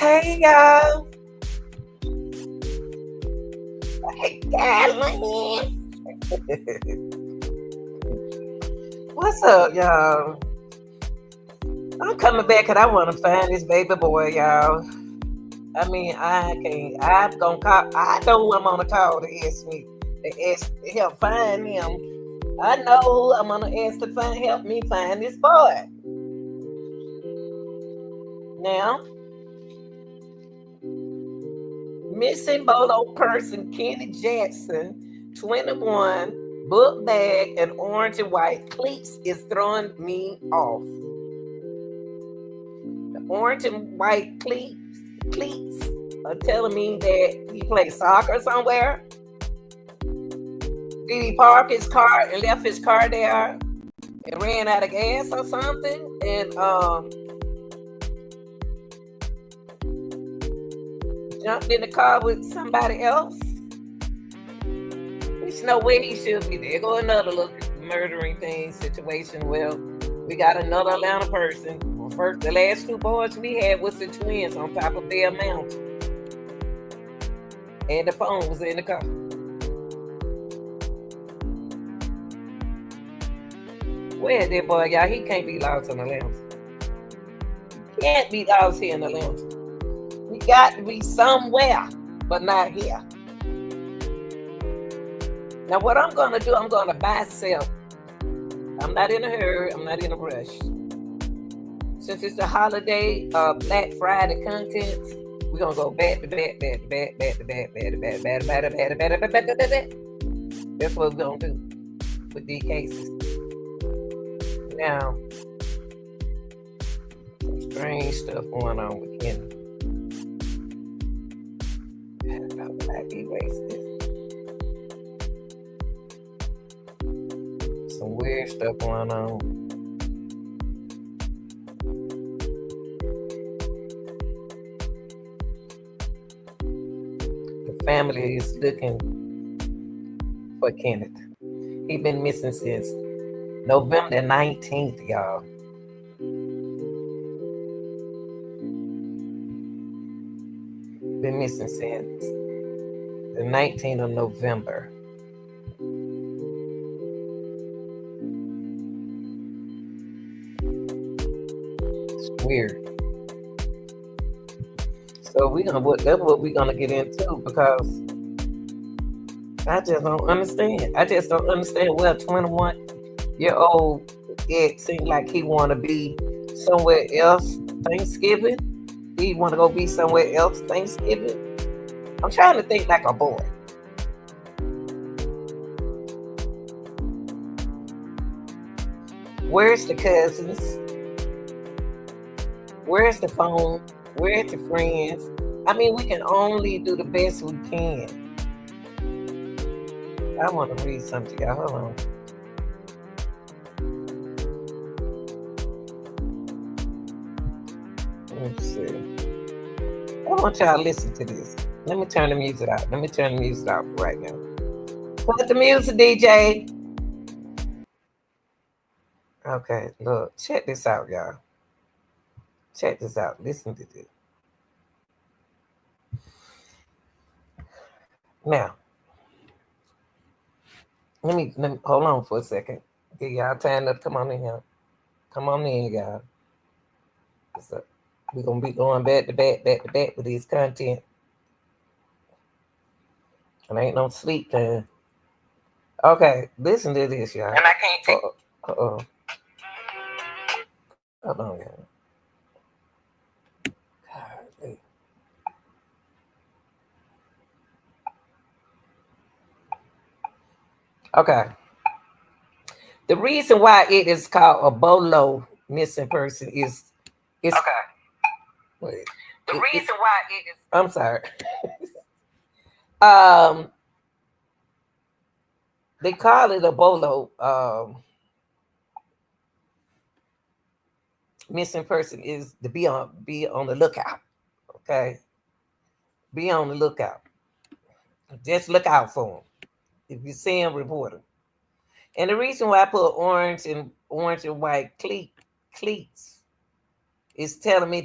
Hey y'all. Hey Callie. What's up, y'all? I'm coming back because I want to find this baby boy, y'all. I mean, I can't. I'm gonna call. I know I'm on a call to ask me to ask to help find him. I know I'm gonna ask to help me find this boy. Now, missing Bolo person Kenny Jackson, 21, book bag and orange and white cleats is throwing me off. The orange and white cleats are telling me that he plays soccer somewhere. Did he park his car and left his car there and ran out of gas or something? And jumped in the car with somebody else? There's no way he should be. There go another little murdering thing situation. Well, we got another Atlanta person. The last two boys we had was the twins on top of Bear Mountain. And the phone was in the car. Where's that boy, y'all? He can't be lost in Atlanta. He can't be lost here in Atlanta. He got to be somewhere, but not here. Now, what I'm going to do, I'm going to buy self. I'm not in a hurry. I'm not in a rush. Since it's the holiday, Black Friday content, we're going to go back to back. That's what we're going to do with these cases. Now, some strange stuff going on with Kenny. I might erase this. Some weird stuff going on. The family is looking for Kenneth. He's been missing since November 19th, y'all. Been missing since the 19th of November. It's weird. So that's what we're gonna get into, because I just don't understand. I just don't understand. Well, 21-year-old, it seemed like he want to be somewhere else Thanksgiving. He want to go be somewhere else Thanksgiving. I'm trying to think like a boy. Where's the cousins? Where's the phone? Where's the friends? I mean, we can only do the best we can. I want to read something to y'all. Hold on. Let's see. I want y'all to listen to this. Let me turn the music out. Let me turn the music off right now. Put the music, DJ. Okay, look. Check this out, y'all. Check this out. Listen to this. Now, let me hold on for a second. Get y'all time to come on in here. Come on in, y'all. So we're gonna be going back to back with these content. And ain't no sleep time. Okay, listen to this, y'all. And I can't take. Hold on, y'all. Okay. The reason why it is called a Bolo missing person is okay. Wait, the reason why it is. I'm sorry. They call it a Bolo missing person is to be on the lookout. Okay, be on the lookout. Just look out for him. If you see him, report him. And the reason why I put orange and white cleats is telling me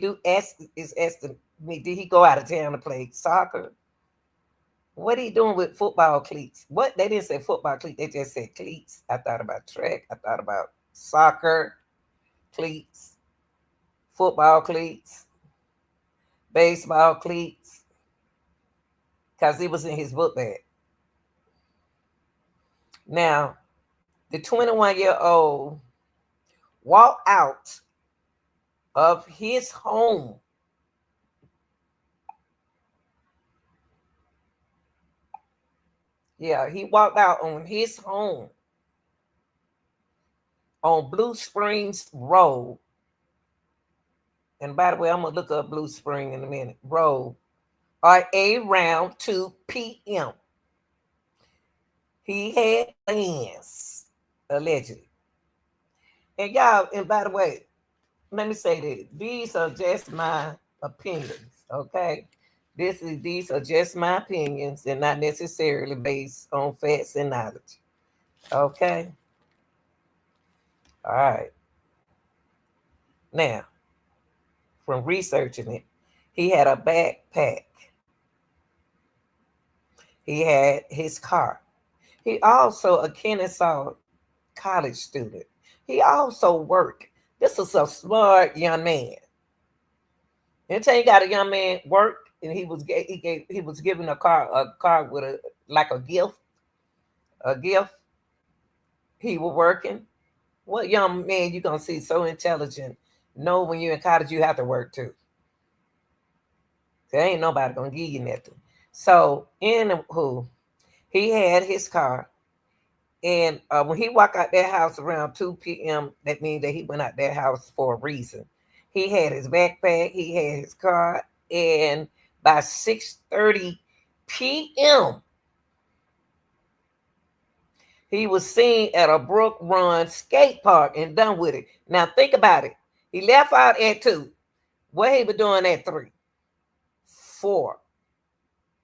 Did he go out of town to play soccer? What are you doing with football cleats? What they didn't say football cleats, they just said cleats. I thought about track, I thought about soccer cleats, football cleats, baseball cleats, because it was in his book bag. Now, the 21-year-old walked out of his home. Yeah, he walked out on his home on Blue Springs Road. And by the way, I'm going to look up Blue Spring in a minute. Road. Around 2 p.m. He had plans, allegedly. And y'all, and by the way, let me say this. These are just my opinions, okay? These are just my opinions and not necessarily based on facts and knowledge. Okay? All right. Now, from researching it, he had a backpack. He had his car. He also a Kennesaw college student. He also worked. This is a smart young man. Anytime you got a young man work, and he was given a car with a gift, a gift. He was working. What young man you gonna see so intelligent? Know when you're in college you have to work too. There ain't nobody gonna give you nothing. So anywho, he had his car, and when he walked out that house around 2 p.m., that means that he went out that house for a reason. He had his backpack, he had his car, and by 6:30 p.m., he was seen at a Brook Run skate park and done with it. Now think about it. He left out at 2. What he was doing at 3, 4,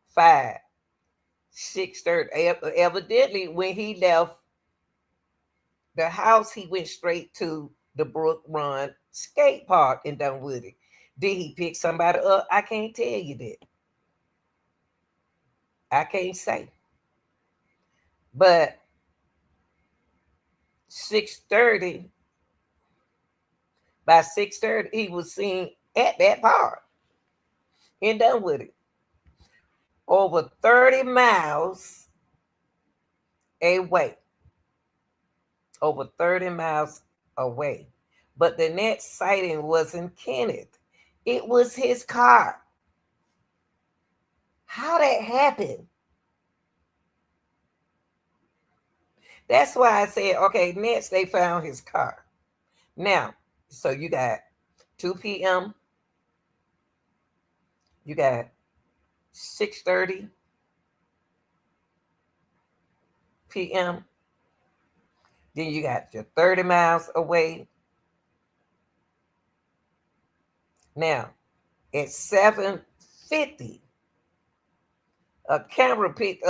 5, 6:30. Evidently, when he left the house, he went straight to the Brook Run skate park and done with it. Did he pick somebody up? I can't tell you that. I can't say. But 6:30, by 6:30, he was seen at that park and done with it. Over 30 miles away. Over 30 miles away. But the next sighting wasn't Kenneth. It was his car. How that happened? That's why I said, okay, next they found his car. Now, so you got 2 p.m., you got 6:30 p.m., then you got your 30 miles away. Now, at 7:50, a camera picked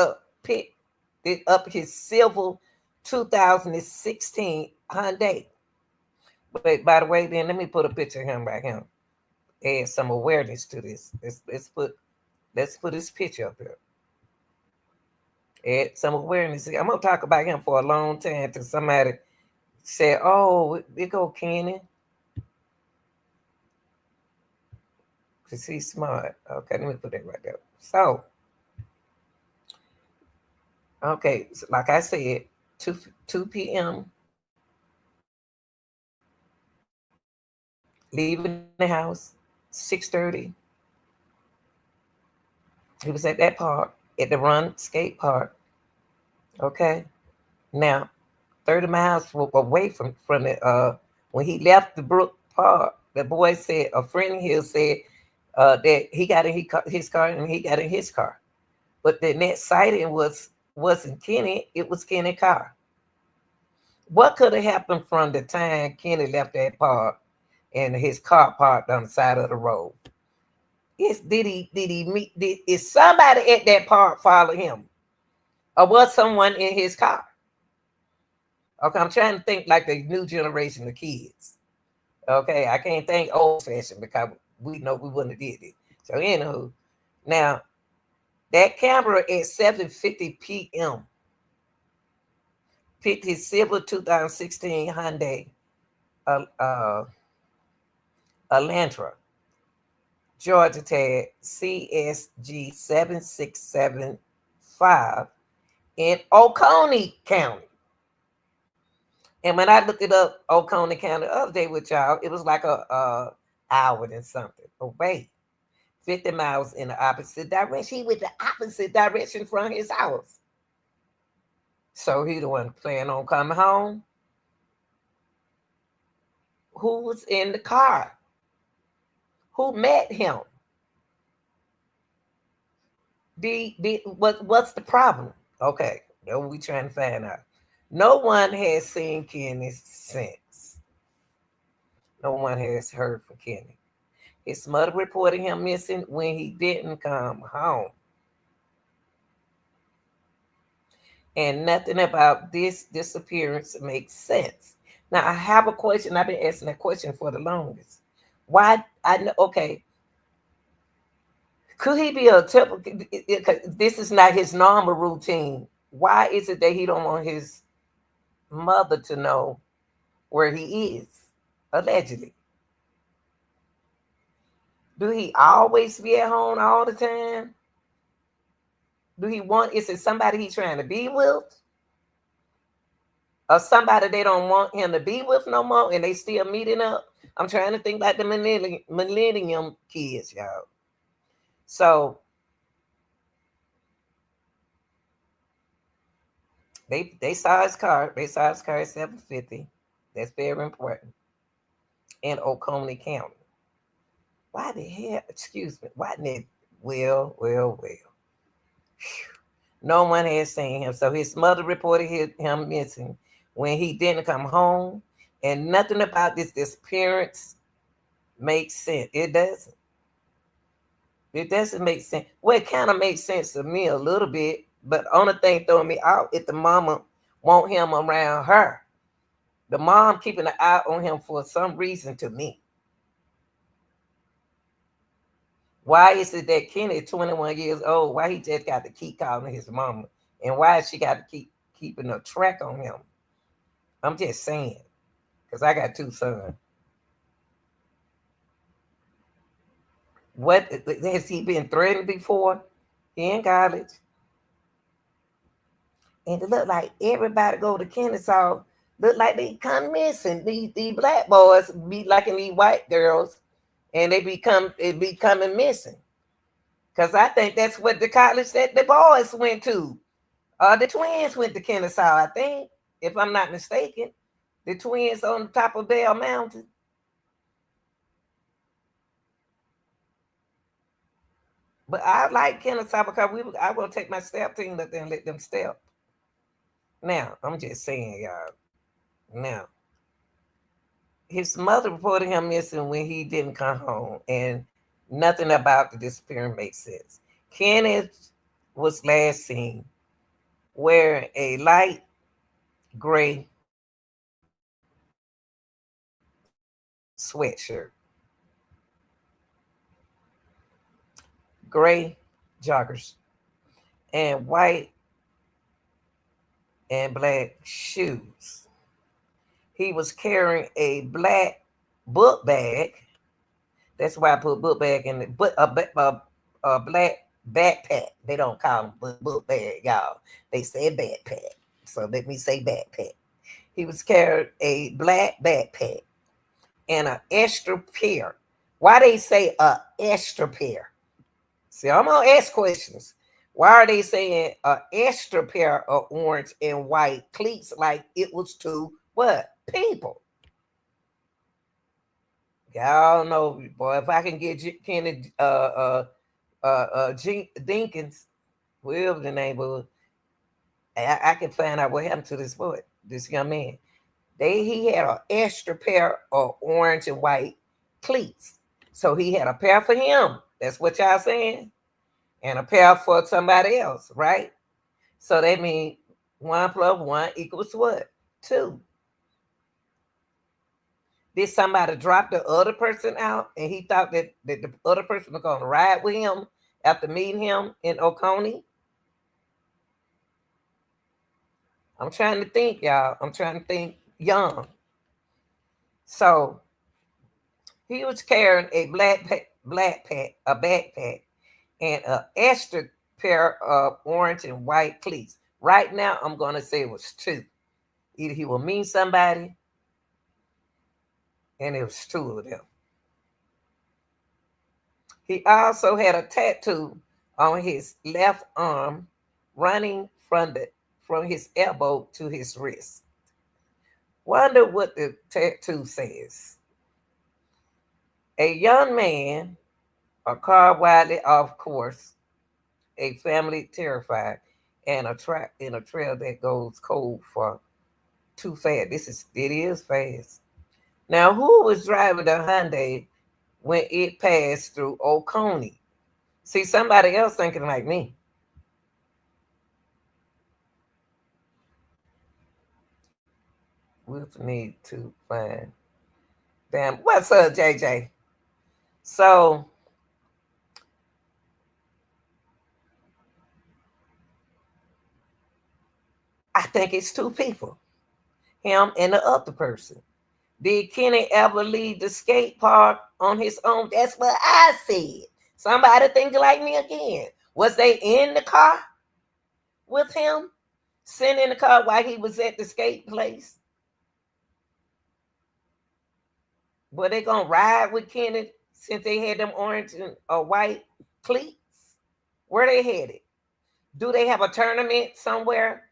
it up his silver 2016 Hyundai. But by the way, then let me put a picture of him right here. Add some awareness to this. Let's put his picture up here. Add some awareness. I'm gonna talk about him for a long time until somebody said, "Oh, it go Kenny," because he's smart. Okay, let me put that right there. So, okay, so like I said, 2 p.m. leaving the house, 6:30. He was at that park, at the Run Skate Park. Okay, now 30 miles away from the when he left the Brook Park, the boy said a friend of his said that he got in his car and he got in his car. But the next sighting wasn't Kenny, it was Kenny's car. What could have happened from the time Kenny left that park and his car parked on the side of the road? Is somebody at that park follow him? Or was someone in his car? Okay, I'm trying to think like the new generation of kids. Okay, I can't think old fashioned because we know we wouldn't have did it. So, now that camera at 7:50 p.m. picked his silver 2016 Hyundai Elantra, Georgia tag CSG 7675 in Oconee County. And when I looked it up, Oconee County, the other day with y'all, it was like a hour and something away, 50 miles in the opposite direction. He went the opposite direction from his house. So he the one planning on coming home. Who was in the car? Who met him? What's the problem? Okay, that's what we trying to find out. No one has seen Kenny since. No one has heard from Kenny. His mother reported him missing when he didn't come home. And nothing about this disappearance makes sense. Now, I have a question. I've been asking that question for the longest. Why? Okay. Could he be a typical? This is not his normal routine. Why is it that he don't want his mother to know where he is, allegedly? Do he always be at home all the time? Is it somebody he's trying to be with? Or somebody they don't want him to be with no more and they still meeting up? I'm trying to think like the millennium kids, y'all. So they saw his car. They saw his car at 7:50. That's very important. In Oconee County. Why the hell? Excuse me. Why didn't it? Well. No one has seen him. So his mother reported him missing when he didn't come home. And nothing about this disappearance makes sense. It doesn't. It doesn't make sense. Well, it kind of makes sense to me a little bit. But the only thing throwing me out is the mama want him around her. The mom keeping an eye on him for some reason to me. Why is it that Kenny, 21 years old, why he just got to keep calling his mama? And why she got to keep keeping a track on him? I'm just saying. Because I got 2 sons. What has he been threatened before? He in college. And it look like everybody go to Kennesaw, look like they come missing. These black boys be liking these white girls, and they be coming missing. Because I think that's what the college that the boys went to. The twins went to Kennesaw, I think, if I'm not mistaken. The twins on the top of Bell Mountain. But I like Kennesaw because I will take my step team up there and let them step. Now, I'm just saying, y'all. Now, his mother reported him missing when he didn't come home, and nothing about the disappearance makes sense. Kenneth was last seen wearing a light gray sweatshirt, gray joggers, and white and black shoes. He was carrying a black book bag. That's why I put book bag in it. But a black backpack. They don't call them book bag, y'all. They say backpack. So let me say backpack. He was carrying a black backpack and an extra pair. Why they say a extra pair? See, I'm gonna ask questions. Why are they saying an extra pair of orange and white cleats like it was two what people? Y'all know, boy. If I can get Kenny Dinkins, whoever the name was, I can find out what happened to this young man. He had an extra pair of orange and white cleats. So he had a pair for him. That's what y'all saying? And a pair for somebody else, right? So that means 1 + 1 = what? 2. Did somebody drop the other person out and he thought that the other person was going to ride with him after meeting him in Oconee? I'm trying to think, y'all. I'm trying to think young. So he was carrying a a backpack, and an extra pair of orange and white cleats. Right now, I'm going to say it was two. Either he will meet somebody, and it was two of them. He also had a tattoo on his left arm, running from his elbow to his wrist. Wonder what the tattoo says. A young man, a car wildly off course, a family terrified, and a track in a trail that goes cold for too fast. It is fast. Now, who was driving the Hyundai when it passed through Oconee? See, somebody else thinking like me. We'll need to find. Damn, what's up, JJ? So I think it's two people, him and the other person. Did Kenny ever leave the skate park on his own? That's what I said. Somebody thinking like me again. Was they in the car with him? Sitting in the car while he was at the skate place? Were they gonna ride with Kenny since they had them orange and white cleats? Where they headed? Do they have a tournament somewhere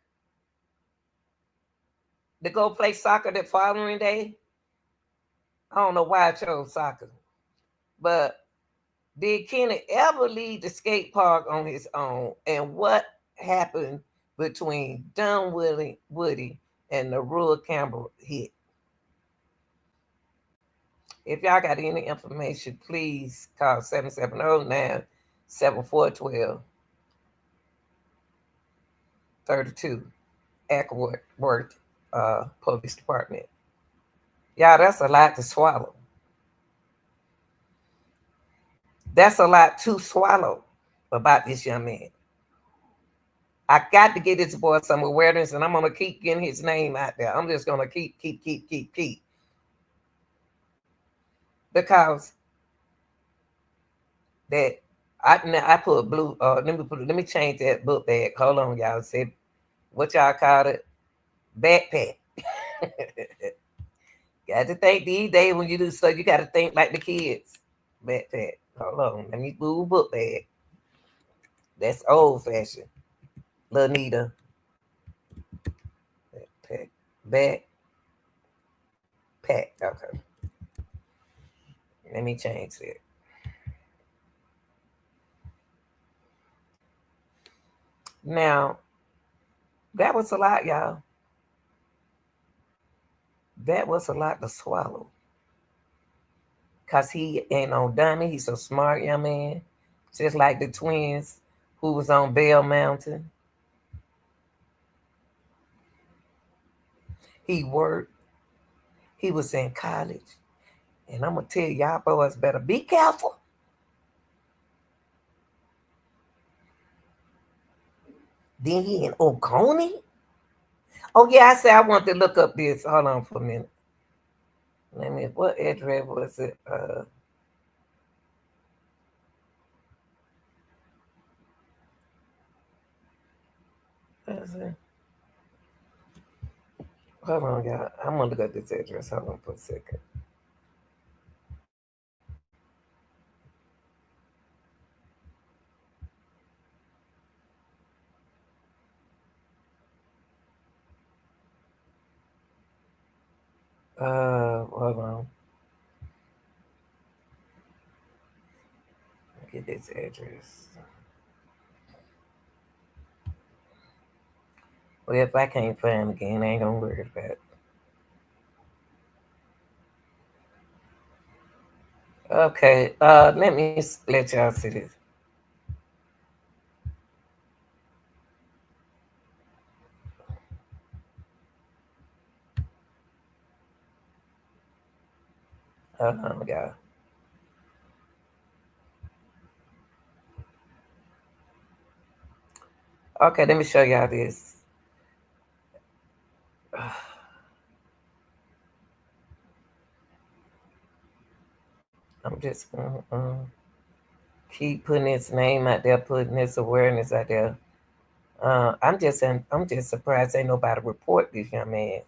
to go play soccer the following day? I don't know why I chose soccer, but did Kenny ever leave the skate park on his own? And what happened between Woody and the Rural Campbell hit? If y'all got any information, please call 770 7412 32 Ackworth Police Department. Y'all, that's a lot to swallow. That's a lot to swallow about this young man. I got to get this boy some awareness, and I'm gonna keep getting his name out there. I'm just gonna keep, because that I put blue. Let me change that book bag. Hold on, y'all. Say what y'all call it? Backpack. Got to think these days when you do so, you got to think like the kids. Backpack. Hold on, let me move book bag. That's old fashioned. Lanita. Backpack. Backpack. Okay. Let me change it. Now, that was a lot, y'all. That was a lot to swallow. Cause he ain't no dummy. He's a smart young man. Just like the twins who was on Bell Mountain. He worked. He was in college. And I'm gonna tell y'all boys better be careful. Then he in Oconee. Oh yeah, I said I want to look up this. Hold on for a minute. Let me. What address was it? Hold on, y'all. I'm gonna look at this address. Hold on for a second. Hold on. Get this address. Well, if I can't find it again, I ain't gonna worry about it. Okay. Let me let y'all see this. Hold on, y'all. Okay, let me show y'all this. I'm just gonna keep putting his name out there, putting his awareness out there. I'm just surprised ain't nobody report this young man.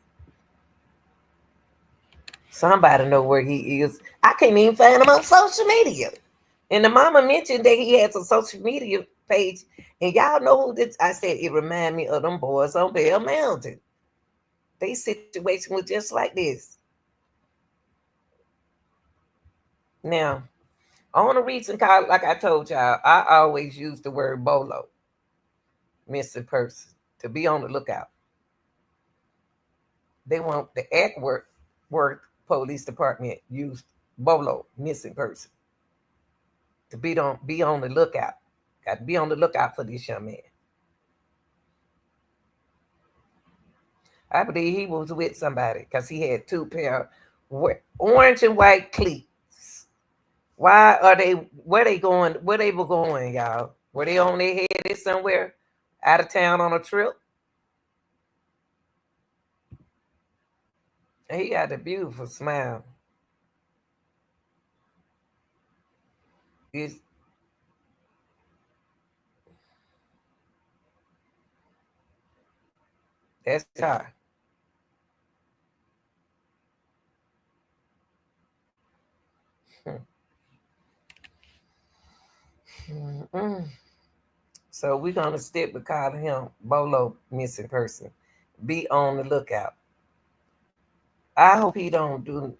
Somebody know where he is. I can't even find him on social media. And the mama mentioned that he has a social media page. And y'all know who this? I said it remind me of them boys on Bell Mountain. They situation was just like this. Now, on the reason call, like I told y'all, I always use the word Bolo, missing person, to be on the lookout. They want the Worth Police Department used Bolo, missing person, to be on the lookout. Got to be on the lookout for this young man. I believe he was with somebody because he had two pair of orange and white cleats. Why are they? Where they going? Where they were going, y'all? Were they on their headed somewhere out of town on a trip? And he got a beautiful smile. It's, that's high. Mm-mm. So we're gonna stick with calling him Bolo missing person. Be on the lookout. I hope he don't do.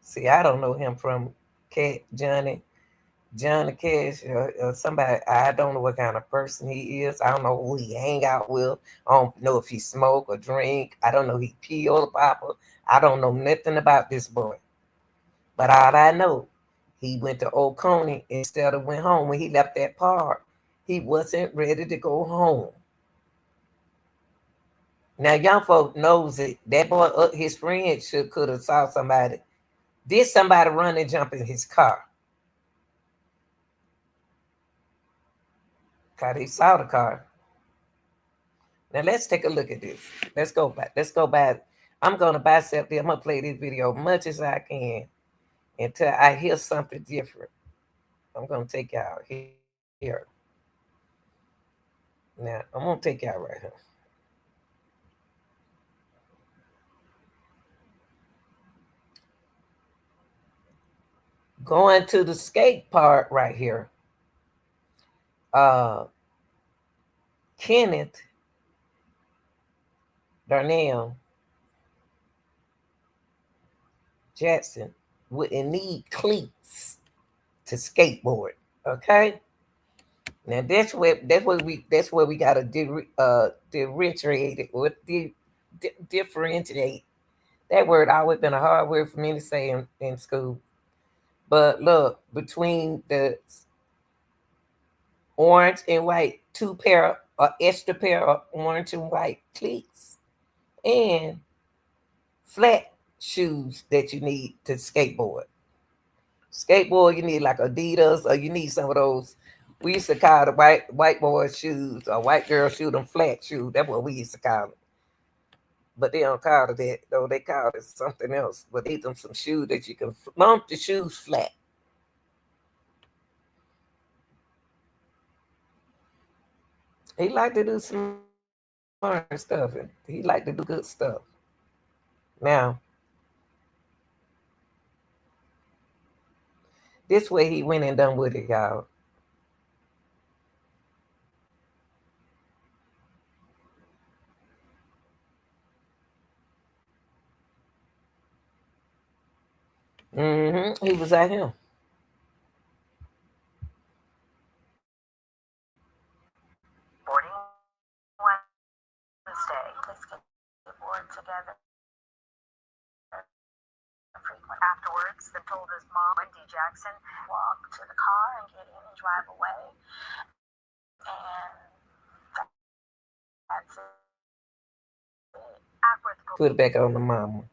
See, I don't know him from Cat Johnny Cash or somebody. I don't know what kind of person he is. I don't know who he hang out with. I don't know if he smoke or drink. I don't know he pee or pop. I don't know nothing about this boy. But all I know, he went to Old Coney instead of went home. When he left that park, he wasn't ready to go home. Now, young folk knows it. That boy, his friend could have saw somebody. Did somebody run and jump in his car? Cause he saw the car. Now let's take a look at this. Let's go back. Let's go back. I'm gonna bicep this. I'm gonna play this video much as I can until I hear something different. I'm gonna take y'all here. Now I'm gonna take y'all right here. Going to the skate park right here. Uh Kenneth Darnell Jackson wouldn't need cleats to skateboard. Okay. Now that's where we gotta differentiate it or differentiate. That word always been a hard word for me to say in school. But look, between the orange and white, two pair or extra pair of orange and white cleats and flat shoes that you need to skateboard. Skateboard, you need like Adidas or you need some of those. We used to call the white boy shoes or white girl shoe them flat shoes. That's what we used to call it. But they don't call it that though. They call it something else. But they them some shoes that you can lump the shoes flat. He like to do smart stuff and he like to do good stuff. Now, this way he went and done with it, y'all. He was at him. 41 Wednesday. They skateboard together frequently. Afterwards, they told his mom, Wendy Jackson, walk to the car and get in and drive away. And that's it. Put it back on the mama.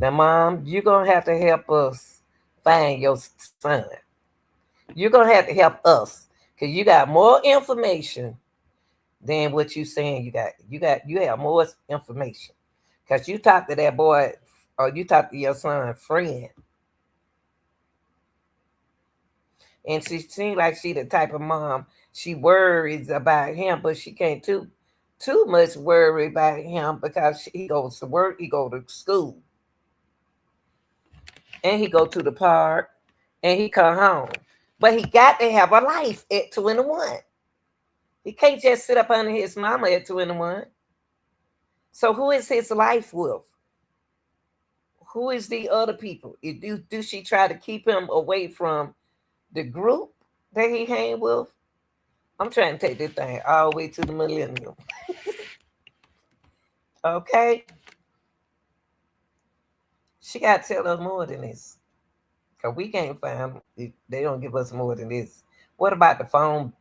Now, Mom, you're going to have to help us find your son. You're going to have to help us because you got more information than what you saying you got. You have more information because you talked to that boy or you talked to your son friend, and she seems like she the type of mom she worries about him, but she can't too much worry about him because he goes to work, he go to school, and he go to the park, and he come home. But he got to have a life at 21. He can't just sit up under his mama at 21. So who is his life with? Who is the other people? Do she try to keep him away from the group that he hang with? I'm trying to take this thing all the way to the millennium. Okay? She got to tell us more than this. Because we can't find, they don't give us more than this. What about the phone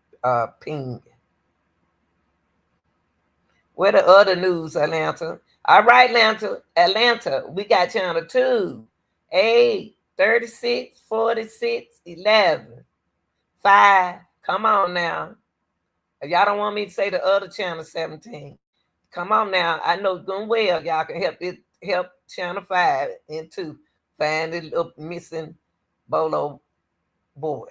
ping? Where the other news, Atlanta? All right, Atlanta, we got channel 2, 8, 36, 46, 11, 5. Come on now. If y'all don't want me to say the other channel 17, come on now. I know good well y'all can help channel 5 and 2 find the little missing Bolo boy.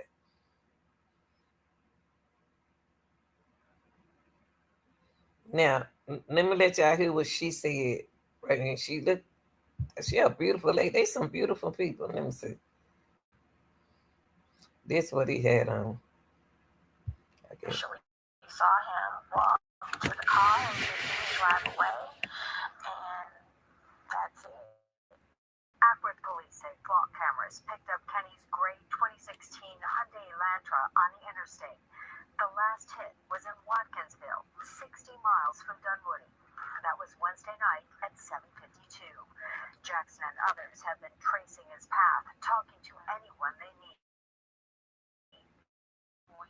Now, let me let y'all hear what she said. Right, and she a beautiful lady. They some beautiful people. Let me see. This what he had on. I guess. We saw him walk to the car and drive away, and that's it. Akron police say flock cameras picked up Kenny's gray 2016 Hyundai Elantra on the interstate. The last hit was in Watkinsville, 60 miles from Dunwoody. That was Wednesday night at 7:52. Jackson and others have been tracing his path, talking to anyone they need. We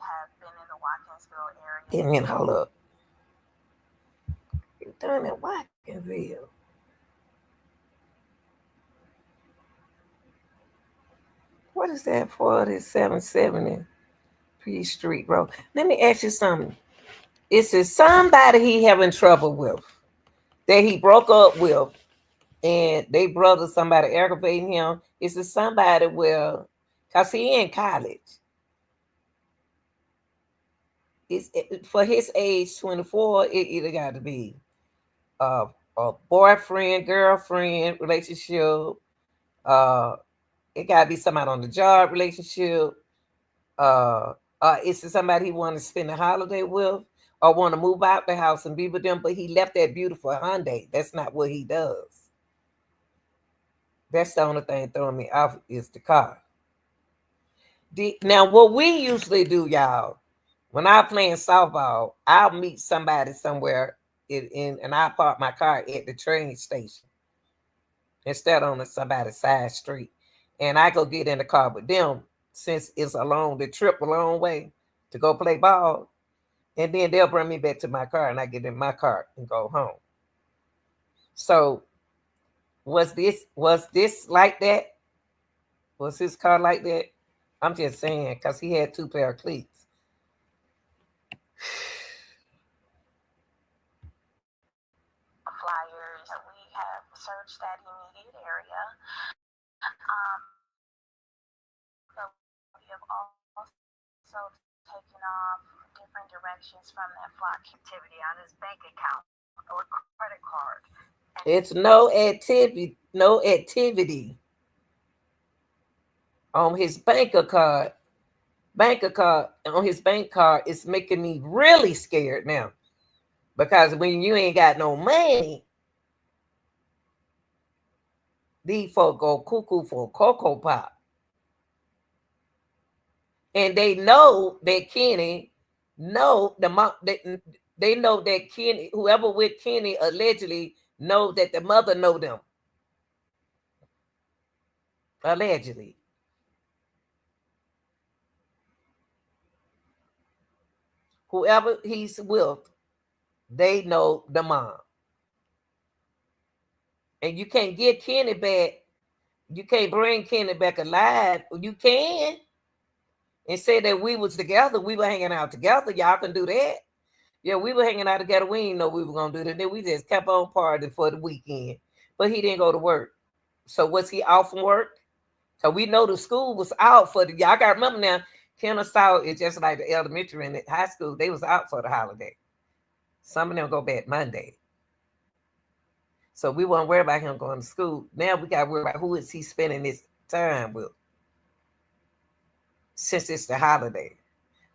have been in the Watkinsville area. Give me a hold up. You're doing it Watkinsville. What is that for? This 770 P Street Road. Let me ask you something. Is it somebody he having trouble with that he broke up with and they brother somebody aggravating him? Is it somebody well, cause he in college? It's for his age 24. It either got to be a, a boyfriend girlfriend relationship. Uh, it got to be somebody on the job relationship. Uh, is it somebody he want to spend a holiday with or want to move out the house and be with them? But he left that beautiful Hyundai. That's not what he does. That's the only thing throwing me off is the car. Now, what we usually do, y'all, when I'm playing softball, I'll meet somebody somewhere and I park my car at the train station instead on somebody's side street. And I go get in the car with them since it's the trip a long way to go play ball. And then they'll bring me back to my car and I get in my car and go home. So was this like that? Was his car like that? I'm just saying because he had 2 pair of cleats. Flyers. We have searched that immediate area. But we have also taken off different directions from that flock activity on his bank account or credit card. It's no activity on his bank account on his bank card. Is making me really scared now because when you ain't got no money, these folk go cuckoo for Cocoa Pop. And they know that Kenny know the mom. They know that Kenny, whoever with Kenny, allegedly know that the mother know them. Allegedly, whoever he's with, they know the mom. And you can't get Kenny back. You can't bring Kenny back alive. You can. And say that we was together. We were hanging out together. Y'all can do that. Yeah, we were hanging out together. We didn't know we were gonna do that. Then we just kept on partying for the weekend. But he didn't go to work. So was he off from work? So we know the school was out for the y'all gotta remember now, Kennesaw is just like the elementary and the high school, they was out for the holiday. Some of them go back Monday. So we weren't worried about him going to school. Now we gotta worry about who is he spending his time with since it's the holiday.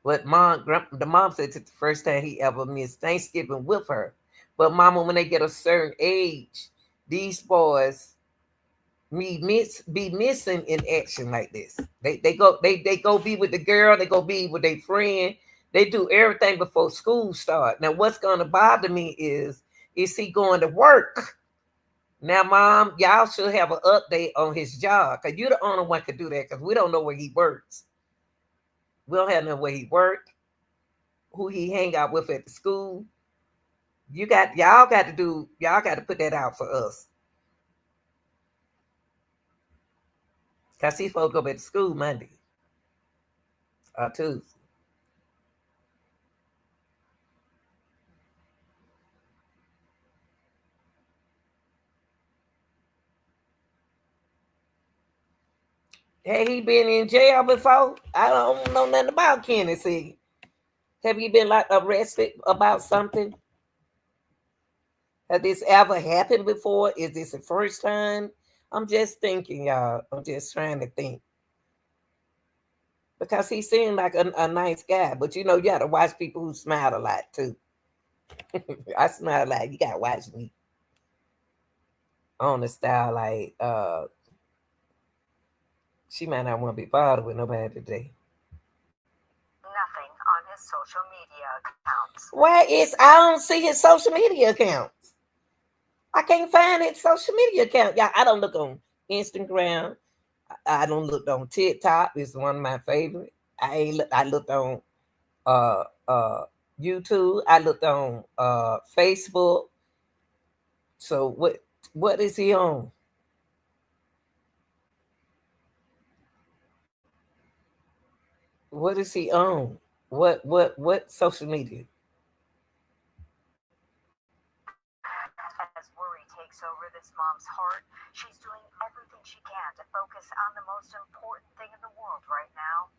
But the mom said it's the first time he ever missed Thanksgiving with her. But mama, when they get a certain age, these boys be missing in action like this. They go be with the girl, they go be with their friend. They do everything before school start. Now what's gonna bother me is he going to work? Now, mom, y'all should have an update on his job because you're the only one could do that because we don't know where he works. We don't have no where he work, who he hang out with at the school. Y'all got to put that out for us. Cause he's supposed to go back to school Monday or Tuesday. Had he been in jail before? I don't know nothing about Kenny. See, have you been like arrested about something? Has this ever happened before? Is this the first time? I'm just thinking, y'all. I'm just trying to think because he seemed like a nice guy, but you got to watch people who smile a lot too. I smile a lot. You got to watch me on the style like she might not want to be bothered with nobody today. Nothing on his social media accounts. Where is I don't see his social media accounts. I can't find his social media account. Yeah, I don't look on Instagram. I don't look on TikTok. It's one of my favorite. I looked on uh uh YouTube. I looked on Facebook. So what is he on? What is he on? What social media? As worry takes over this mom's heart, she's doing everything she can to focus on the most important thing in the world right now,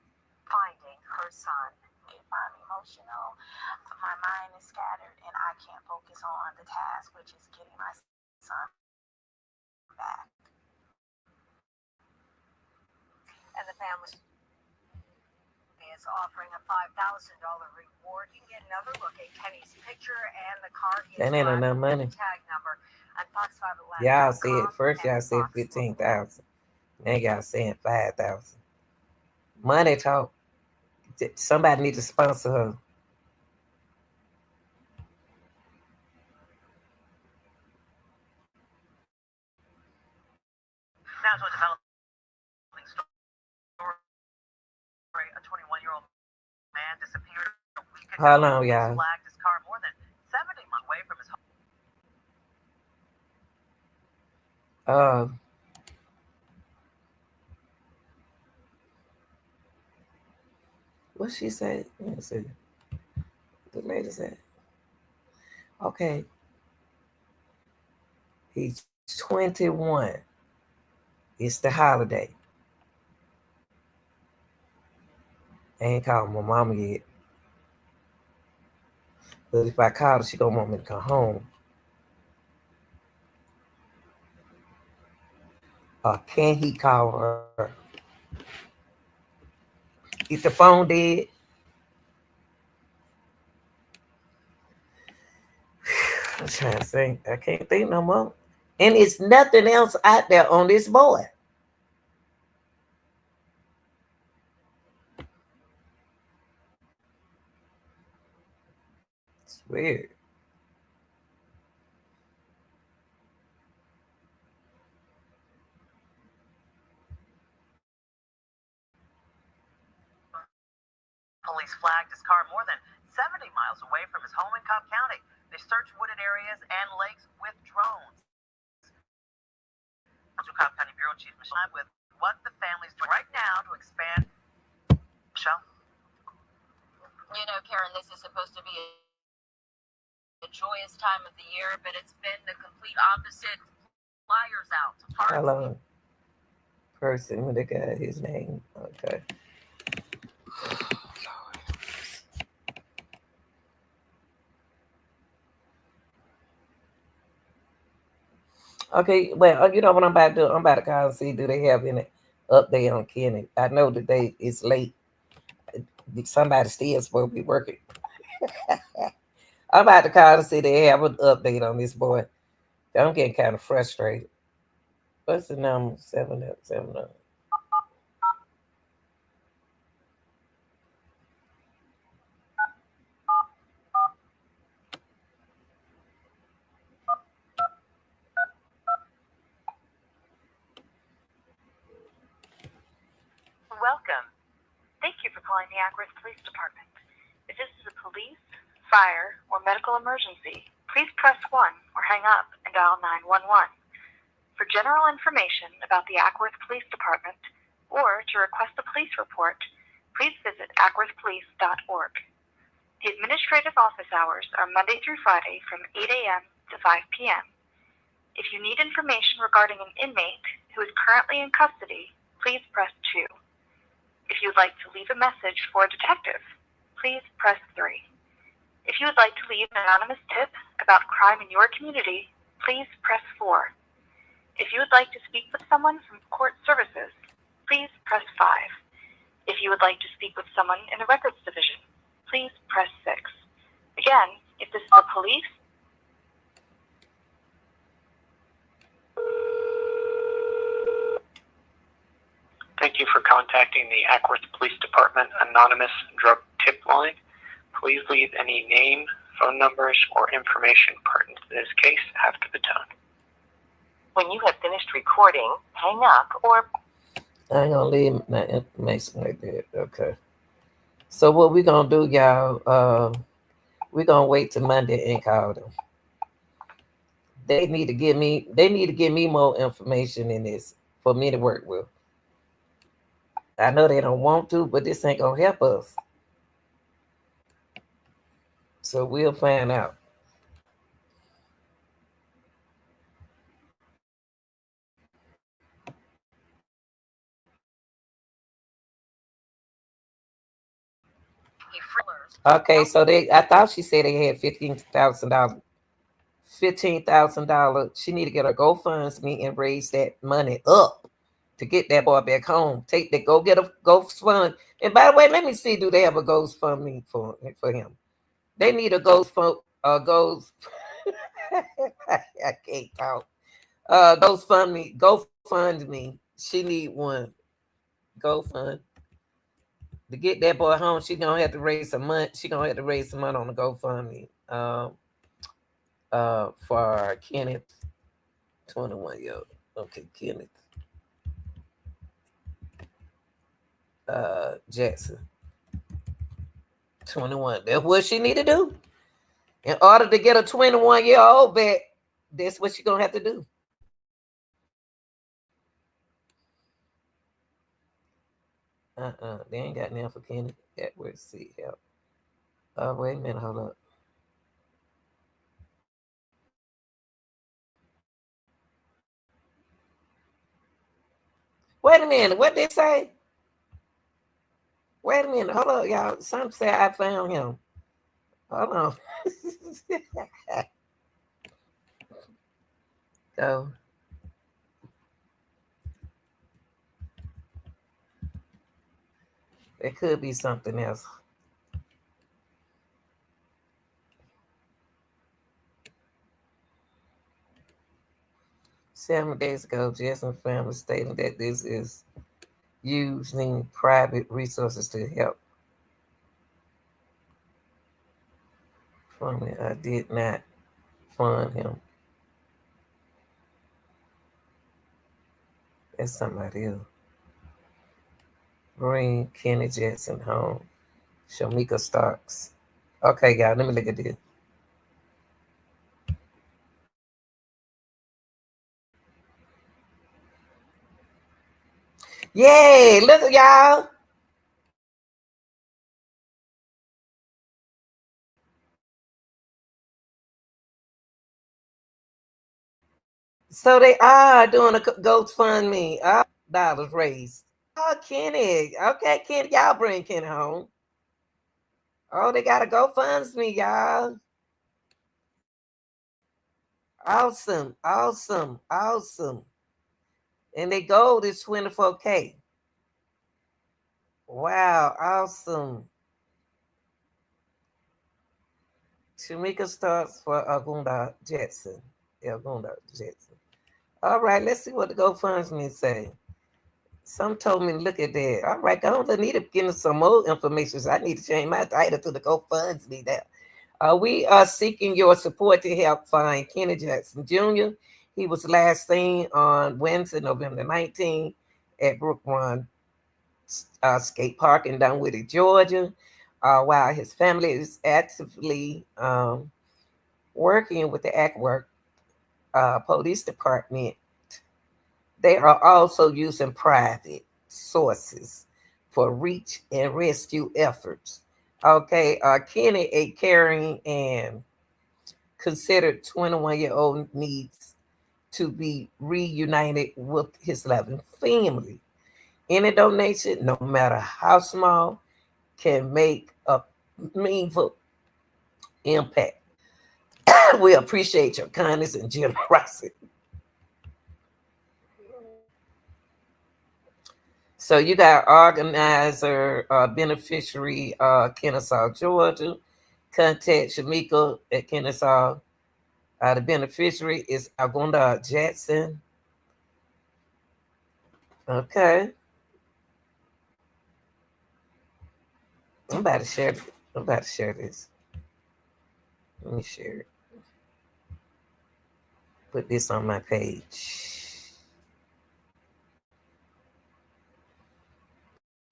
finding her son. If I'm emotional, my mind is scattered and I can't focus on the task, which is getting my son back. And the family is offering a $5,000 reward. You can get another look at Kenny's picture and the car he is That ain't driving enough with money. the tag number on Y'all said Fox5Atlanta.com first y'all and said Fox Local. 15,000. Now y'all saying 5,000. Money talk. Somebody need to sponsor her. Now to a developing story. A 21-year-old man disappeared a week ago. Hold on, y'all. Flagged his car more than 70 miles away from his home. Uh, what she said? Let me see. The lady said, okay, he's 21. It's the holiday. I ain't called my mama yet. But if I call her, she gonna want me to come home. Or can he call her? Is the phone dead? I'm trying to think. I can't think no more. And it's nothing else out there on this board. It's weird. Police flagged his car more than 70 miles away from his home in Cobb County. They searched wooded areas and lakes with drones. Cobb County Bureau Chief Michelle with what the family's doing right now to expand. Michelle? Karen, this is supposed to be a joyous time of the year, but it's been the complete opposite. Flyers out to parks. Hello. Person when they got his name. Okay. Okay, well, you know what I'm about to do? I'm about to call and see do they have any update on Kenny. I know that it's late. Somebody still supposed to be working. I'm about to call to see they have an update on this boy. I'm getting kind of frustrated. What's the number? 779. Welcome. Thank you for calling the Acworth Police Department. If this is a police, fire, or medical emergency, please press 1 or hang up and dial 911. For general information about the Acworth Police Department or to request a police report, please visit acworthpolice.org. The administrative office hours are Monday through Friday from 8 a.m. to 5 p.m. If you need information regarding an inmate who is currently in custody, please press 2. If you would like to leave a message for a detective, please press 3. If you would like to leave an anonymous tip about crime in your community, please press 4. If you would like to speak with someone from court services, please press 5. If you would like to speak with someone in the records division, please press 6. Again, if this is the police, Thank you for contacting the Acworth Police Department Anonymous Drug Tip Line. Please leave any name, phone numbers, or information pertinent to this case after the tone. When you have finished recording, hang up or... I ain't gonna leave that information like that. Okay. So what we gonna do, y'all? We're gonna wait till Monday and call them. They need to give me more information in this for me to work with. I know they don't want to, but this ain't gonna help us. So we'll find out. Okay, so I thought she said they had $15,000. $15,000. She need to get a GoFundMe and raise that money up to get that boy back home. Go get a GoFund. And by the way, let me see, do they have a GoFundMe for him? They need a GoFund. I can't talk. GoFundMe. She need one. GoFund. To get that boy home, she gonna have to raise some money. She gonna have to raise some money on the GoFundMe. For Kenneth, 21-year-old. Okay, Kenneth. Jackson, 21. That's what she need to do. In order to get a 21-year-old back, that's what she gonna have to do. They ain't got nothing for Kenneth. Where's see help? Wait a minute, hold up. Wait a minute, what they say? Wait a minute, hold up, y'all. Some say I found him. Hold on. Go. It could be something else. Seven days ago, Jason family stated that this is using private resources to help. From it, I did not fund him. That's somebody else. Bring Kenny Jackson home. Shamika Starks. Okay, y'all, let me look at this. Yay! Look at y'all. So they are doing a GoFundMe. Dollars raised. Oh, Kenny. Okay, Kenny, y'all bring Kenny home. Oh, they got a GoFundMe, y'all. Awesome, awesome, awesome. And they gold is 24K. Wow, awesome. Shamika starts for Agunda Jetson. Agunda Jetson. All right, let's see what the GoFundMe say. Some told me, look at that. All right, I don't need to get some more information. So I need to change my title to the GoFundMe now. We are seeking your support to help find Kenny Jackson Jr. He was last seen on Wednesday, November 19th at Brook Run Skate Park in Dunwoody, Georgia. While his family is actively working with the Ackworth Police Department, they are also using private sources for reach and rescue efforts. Okay, Kenny, a caring and considered 21-year-old, needs to be reunited with his loving family. Any donation, no matter how small, can make a meaningful impact. We appreciate your kindness and generosity. So you got organizer, beneficiary, Kennesaw, Georgia. Contact Shamika at Kennesaw. The beneficiary is Agunda Jackson. Okay. I'm about to share. I'm about to share this. Let me share it. Put this on my page.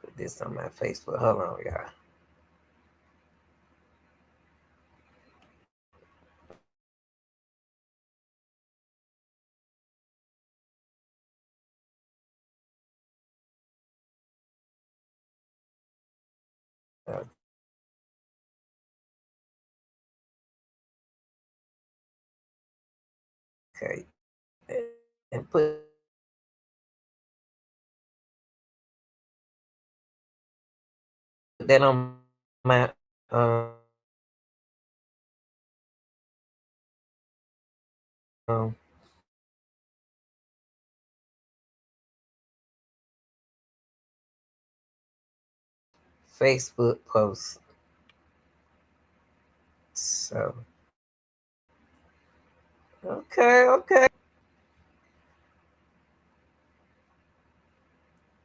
Put this on my Facebook. Hold on, y'all. Okay. And put that on my Facebook post. So okay.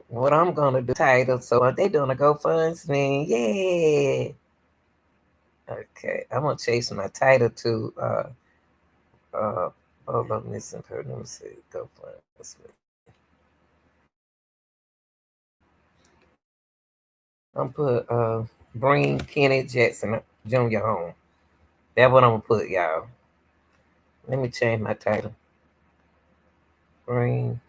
What I'm gonna do title. So are they doing a GoFundMe? Yeah. Okay. I'm gonna chase my title to Bolo missing her. Let me see. GoFundMe. I'm put bring Kenny Jackson Jr. home. That's what I'm gonna put, y'all. Let me change my title. Bring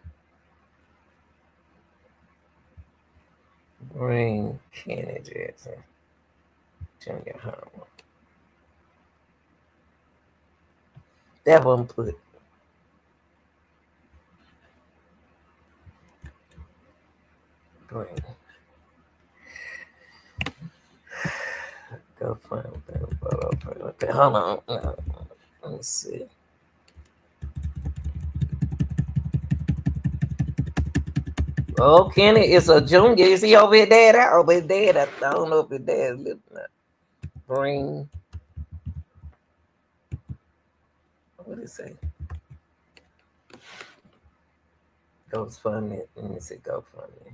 Kenny Jackson Jr. home. That's what I'm put. Bring. GoFundMe. Hold on. Let me see. Oh, Kenny is a junior. Is he over his dad? Over his dad. I don't know if his dad living there. Bring. What did it say? GoFundMe. Let me see. GoFundMe.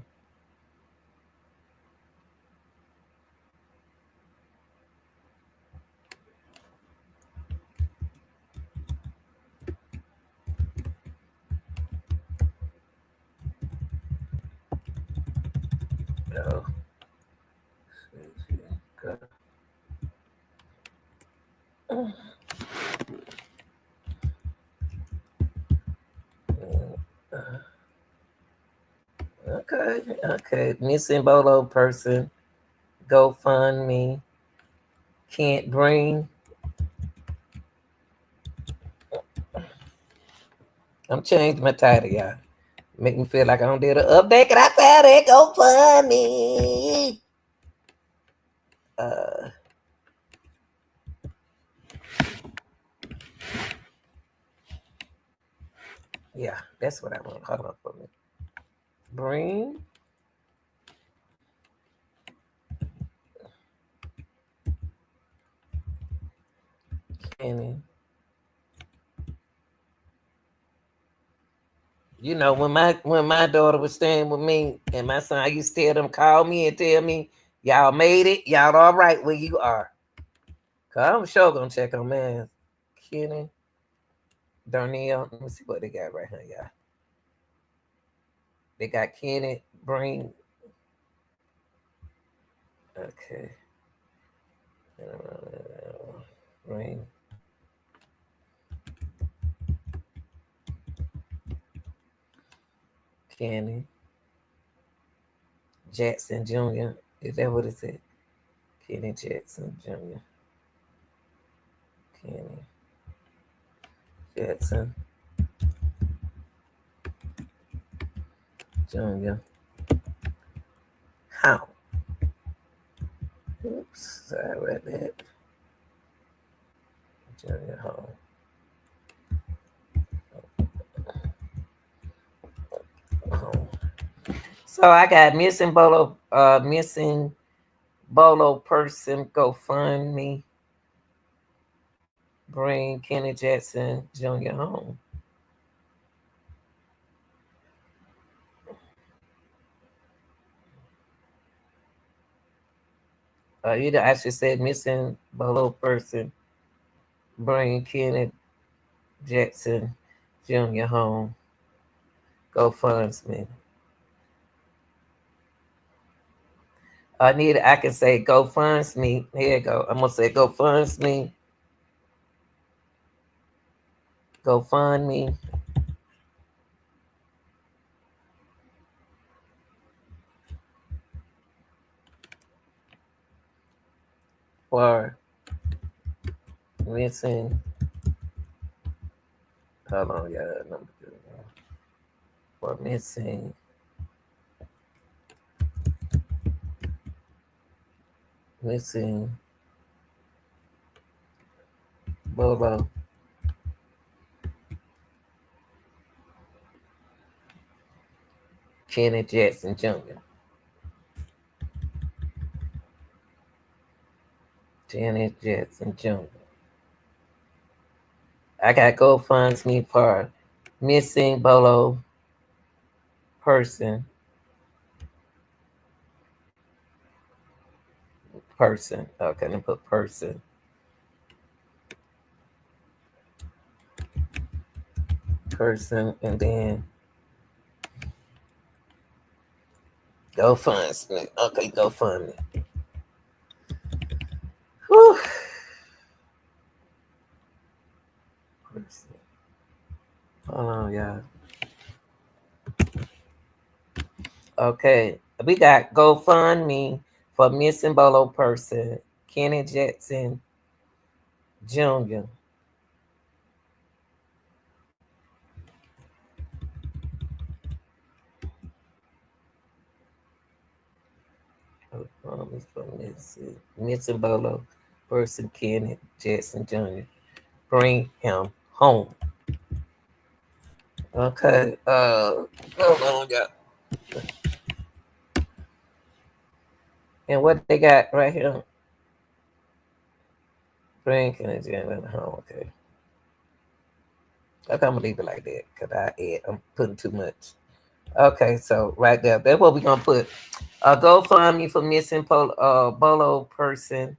No. Okay. Okay. Missing Bolo person. GoFundMe. Can't bring. I'm changing my title, y'all. Make me feel like I don't did an update. Can I found it? GoFundMe. Yeah, that's what I want. Hold on for me. Bring Kenny. You know, when my daughter was staying with me and my son, I used to tell them, call me and tell me, y'all made it, y'all all right where you are. Cause I'm sure gonna check on man. Kenny, Darnell. Let me see what they got right here, y'all. They got Kenny, Bring. Okay. Bring. Kenny. Jackson Jr. Is that what it said? Kenny Jackson Jr. Kenny Jackson Jr. How? Oops, sorry about that. Junior Home. So I got missing Bolo person GoFundMe. Bring Kenny Jackson Jr. home. Either I should say missing Bolo person. Bring Kenny Jackson Jr. home. GoFundMe. I can say GoFundMe. Here you go. I'm gonna say GoFundMe. GoFundMe. For missing. Hold on, yeah, number 2. For missing. Bolo. Kenny Jackson Jr. Kenny Jackson Jr. I got GoFundMe for missing Bolo person. Okay, let me put person. And then GoFundMe. Okay, GoFundMe. Whew. Person. Hold on, y'all. Okay, we got GoFundMe for missing Bolo person, Kenny Jackson Jr. For missing Bolo person, Kenny Jackson Jr. Bring him home. Okay, hold on, y'all. And what they got right here? Bring Kenny Jackson home. Okay. I'm gonna leave it like that because I'm putting too much. Okay, so right there, that's what we're gonna put. GoFundMe for missing Bolo person,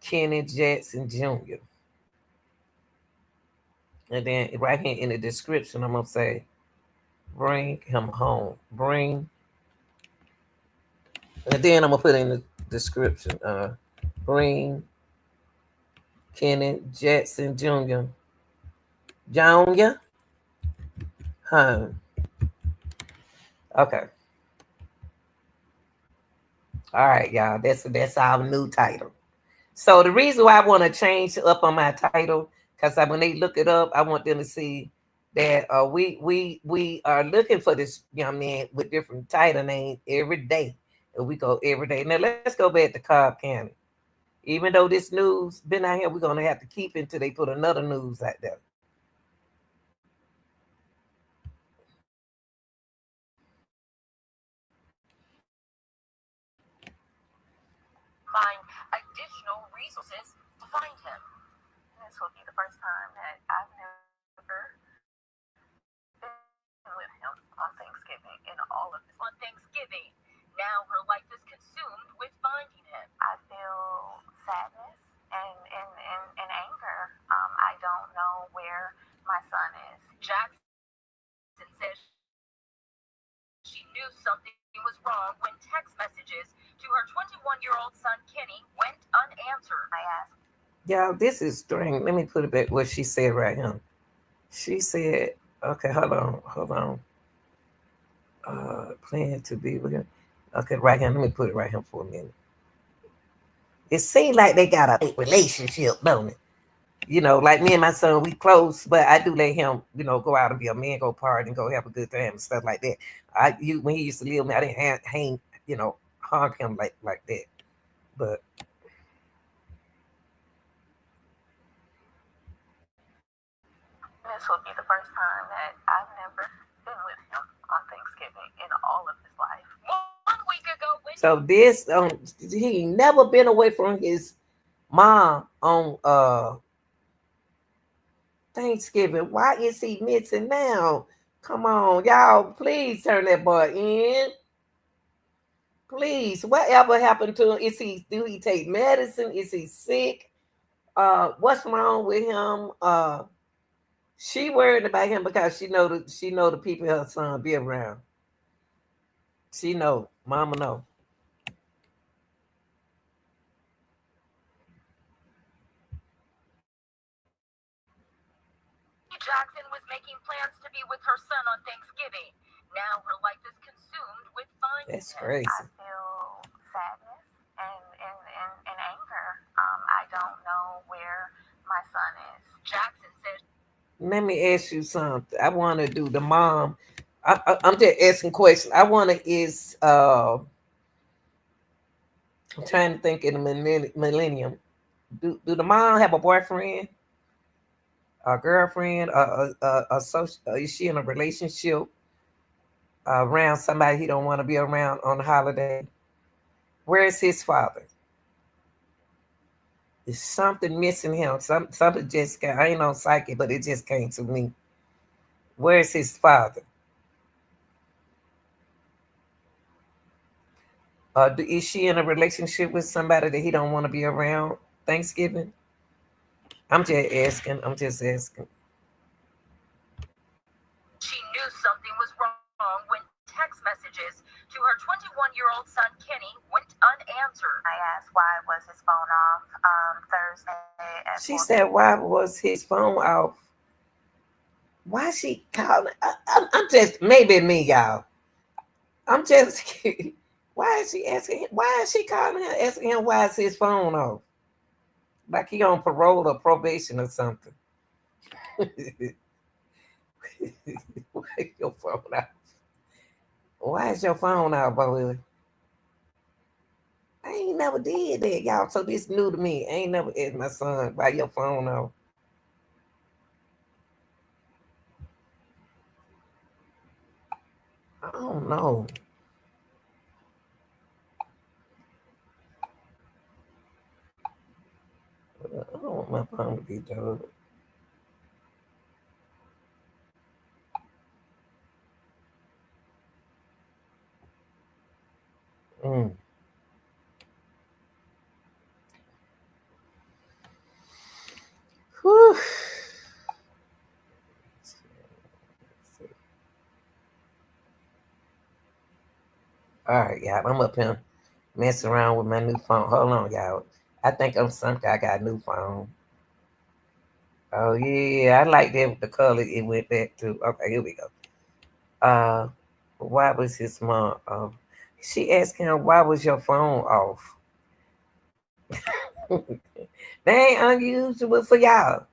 Kenny Jackson Jr. And then right here in the description, I'm gonna say, bring him home. Bring, and then I'm gonna put in the description, bring Kenny Jackson Jr. Jr. home. Okay. All right, y'all. That's our new title. So the reason why I want to change up on my title, because when they look it up, I want them to see that we are looking for this young man with different title names every day, and we go every day. Now let's go back to Cobb County. Even though this news been out here, we're gonna have to keep it until they put another news out there. Find additional resources to find him. This will be the first time that I've never been with him on Thanksgiving in all of this. On Thanksgiving, now her life is consumed with finding him. I feel sadness and anger. I don't know where my son is. Jackson says she knew something was wrong when text messages to her 21-year-old son Kenny went unanswered. I asked, Y'all, this is strange. Let me put it back what she said right here. She said, okay, hold on. Plan to be with him. Okay, right here. Let me put it right here for a minute. It seems like they got a relationship, don't it? Like me and my son, we close, but I do let him, go out and be a man, go party and go have a good time and stuff like that. When he used to live with me, I didn't hang, hug him like that. But this will be the first time that I've never been with him on Thanksgiving in all of his life. 1 week ago, when so this, he never been away from his mom on Thanksgiving. Why is he missing now? Come on, y'all, please turn that boy in. Please, whatever happened to him? Do he take medicine? Is he sick? What's wrong with him? She worried about him because she know the people her son be around. She know, mama know. Jackson was making plans to be with her son on Thanksgiving. Now her life is consumed with finding That's him. crazy. I feel sadness and anger. I don't know where my son is. Jackson says Let me ask you something. I want to do the mom. I'm just asking questions. I want to I'm trying to think in the millennium. Do the mom have a boyfriend, a girlfriend, a social? Is she in a relationship around somebody he don't want to be around on the holiday? Where is his father? Is something missing him? Something just got. I ain't on psychic, but it just came to me. Where is his father? Is she in a relationship with somebody that he don't want to be around Thanksgiving? I'm just asking. I'm just asking. she knew something was wrong when text messages to her 21-year-old son Kenny went unanswered. I asked why was his phone off Thursday at She 4 said, "Why was his phone off? Why she calling?" I'm just maybe me, y'all. I'm just. Why is she asking him? Why is she calling him asking him why is his phone off? Like he on parole or probation or something. Why is your phone off? Why is your phone out, boy? I ain't never did that, y'all. So this new to me. I ain't never asked my son why your phone off. I don't know. I don't want my phone to be done. Mm. Whew. All right, y'all. I'm up here messing around with my new phone. Hold on, y'all. I think I'm something. I got a new phone. Oh yeah, I like that the color it went back to. Okay, here we go. Uh, why was his mom? She asked him, why was your phone off? They ain't unusual for y'all.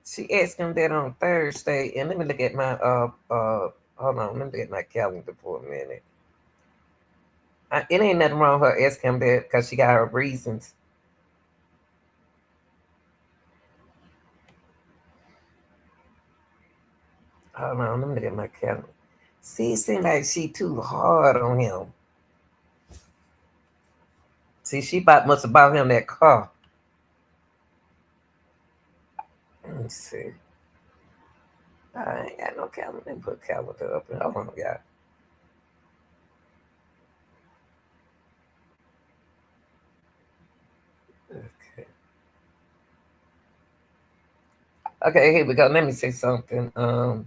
She asked him that on Thursday, and let me look at my hold on, let me look at my calendar for a minute. It ain't nothing wrong with her asking him that because she got her reasons. Hold on, let me look at my calendar. See, it seems like she too hard on him. See, she must have bought him that car. Let me see. I ain't got no calendar. Let me put calendar up. Hold on, y'all. Okay. Okay, here we go. Let me say something. The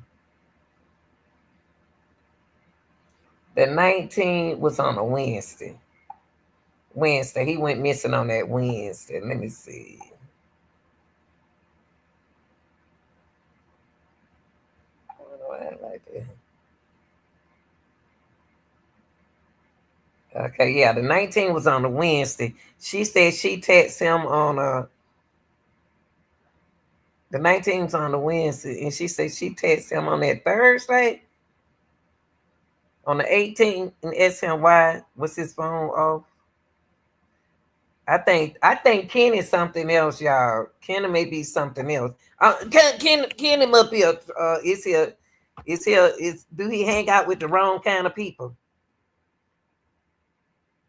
19th was on a Wednesday. He went missing on that Wednesday. Let me see. I like that. Okay, yeah, the 19th was on a Wednesday. She said she texted him on the 19th was on the Wednesday, and she said she texted him on that Thursday, on the 18th, and asked him why was his phone off. I think Kenny's something else, y'all. Kenny may be something else. Kenny must be do he hang out with the wrong kind of people?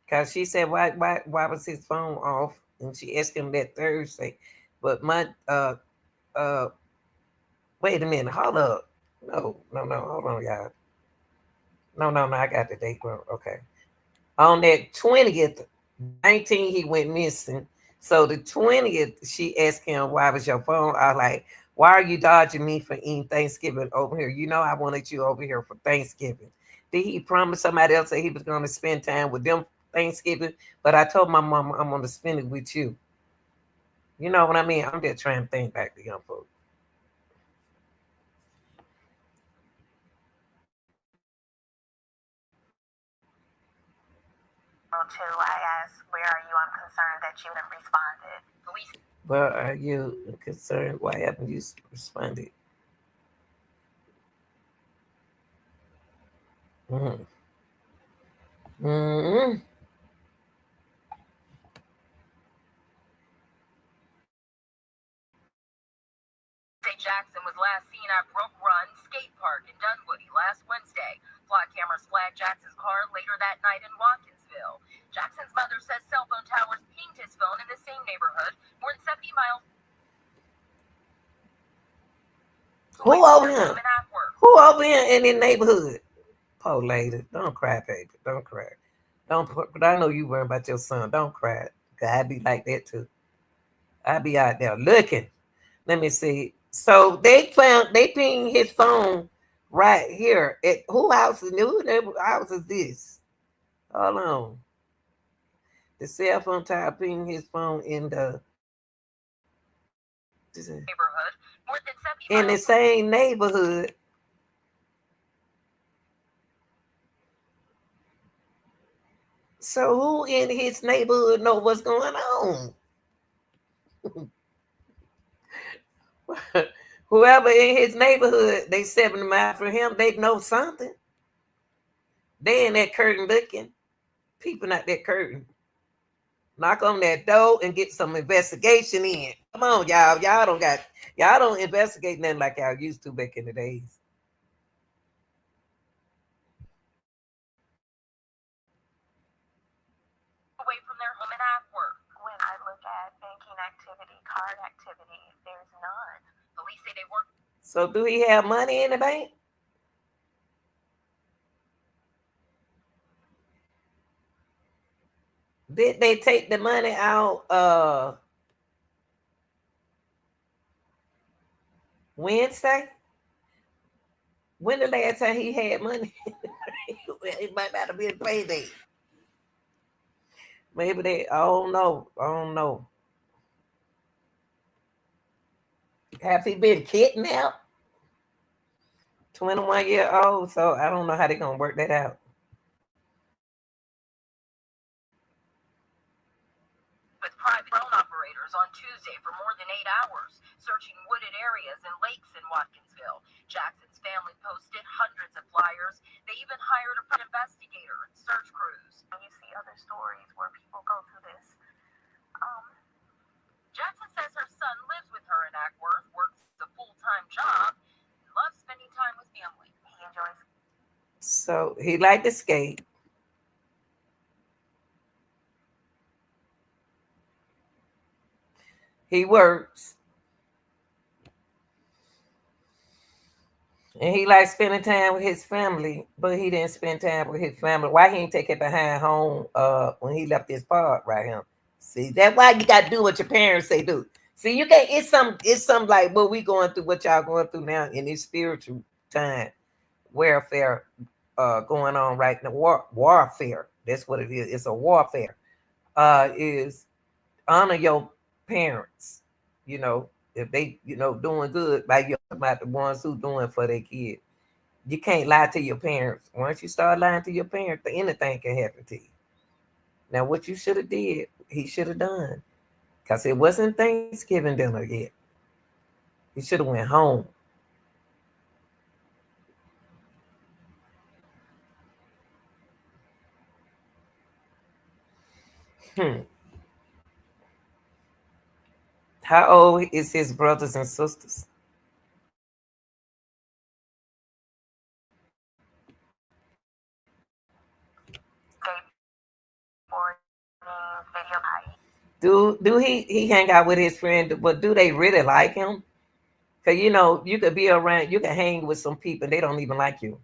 Cause she said why was his phone off? And she asked him that Thursday. But my uh wait a minute, hold up. No, hold on, y'all. No, I got the date wrong. Okay. On that 20th, 19, he went missing. So the 20th, she asked him, why was your phone? I was like, why are you dodging me for eating Thanksgiving over here? You know I wanted you over here for Thanksgiving. Did he promise somebody else that he was going to spend time with them Thanksgiving? But I told my mom I'm going to spend it with you. You know what I mean? I'm just trying to think back to young folks. Too, I asked, where are you? I'm concerned that you haven't responded. Police Well, are you concerned? Why haven't you responded? Mm-hmm. Mm-hmm. say Jackson was last seen at Brook Run Skate Park in Dunwoody last Wednesday. Flood cameras flagged Jackson's car later that night in Watkinsville. Jackson's mother says cell phone towers pinged his phone in the same neighborhood, more than 70 miles. Who over here? Who over here in the neighborhood? Poor lady, don't cry, baby. Don't cry. Don't. But I know you worrying about your son. Don't cry. I be like that too. I be out there looking. Let me see. So they pinged his phone right here at who house is new? Who house is this? Hold on. The cell phone tower pinged his phone in the Neighborhood, more than 70 in the same neighborhood. So who in his neighborhood know what's going on? Whoever in his neighborhood, they 70 miles from him, they know something. They in that curtain looking, peeping out that curtain. Knock on that door and get some investigation in. Come on, y'all. Y'all don't investigate nothing like y'all used to back in the days. away from their home and at work. When I look at banking activity, card activity, there's none. Police say they work. So do he have money in the bank? Did they take the money out Wednesday? When the last time he had money? It might not have been payday. Maybe they, I don't know. Have he been kidnapped? 21-year-old. So I don't know how they're gonna work that out. With private drone operators on Tuesday for more than 8 hours, searching wooded areas and lakes in Watkinsville. Jackson's family posted hundreds of flyers. They even hired a private investigator and search crews. And you see other stories where people go through this. Jackson says her son lives with her in Ackworth, works a full-time job, and loves spending time with family. He enjoys. So he liked to skate. He works. And he likes spending time with his family, but he didn't spend time with his family. Why he ain't take it behind home when he left his part right here? See, that's why you gotta do what your parents say do. See, you can't, it's some like what we going through, what y'all going through now in this spiritual time, warfare going on right now. Warfare. That's what it is. It's a warfare. Is honor your parents, if they, doing good by you, about the ones who doing for their kid. You can't lie to your parents. Once you start lying to your parents, anything can happen to you. Now, what you should have did, he should have done, because it wasn't Thanksgiving dinner yet. He should have went home. How old is his brothers and sisters? Do he hang out with his friend? But do they really like him? Because you could be around, you can hang with some people and they don't even like you.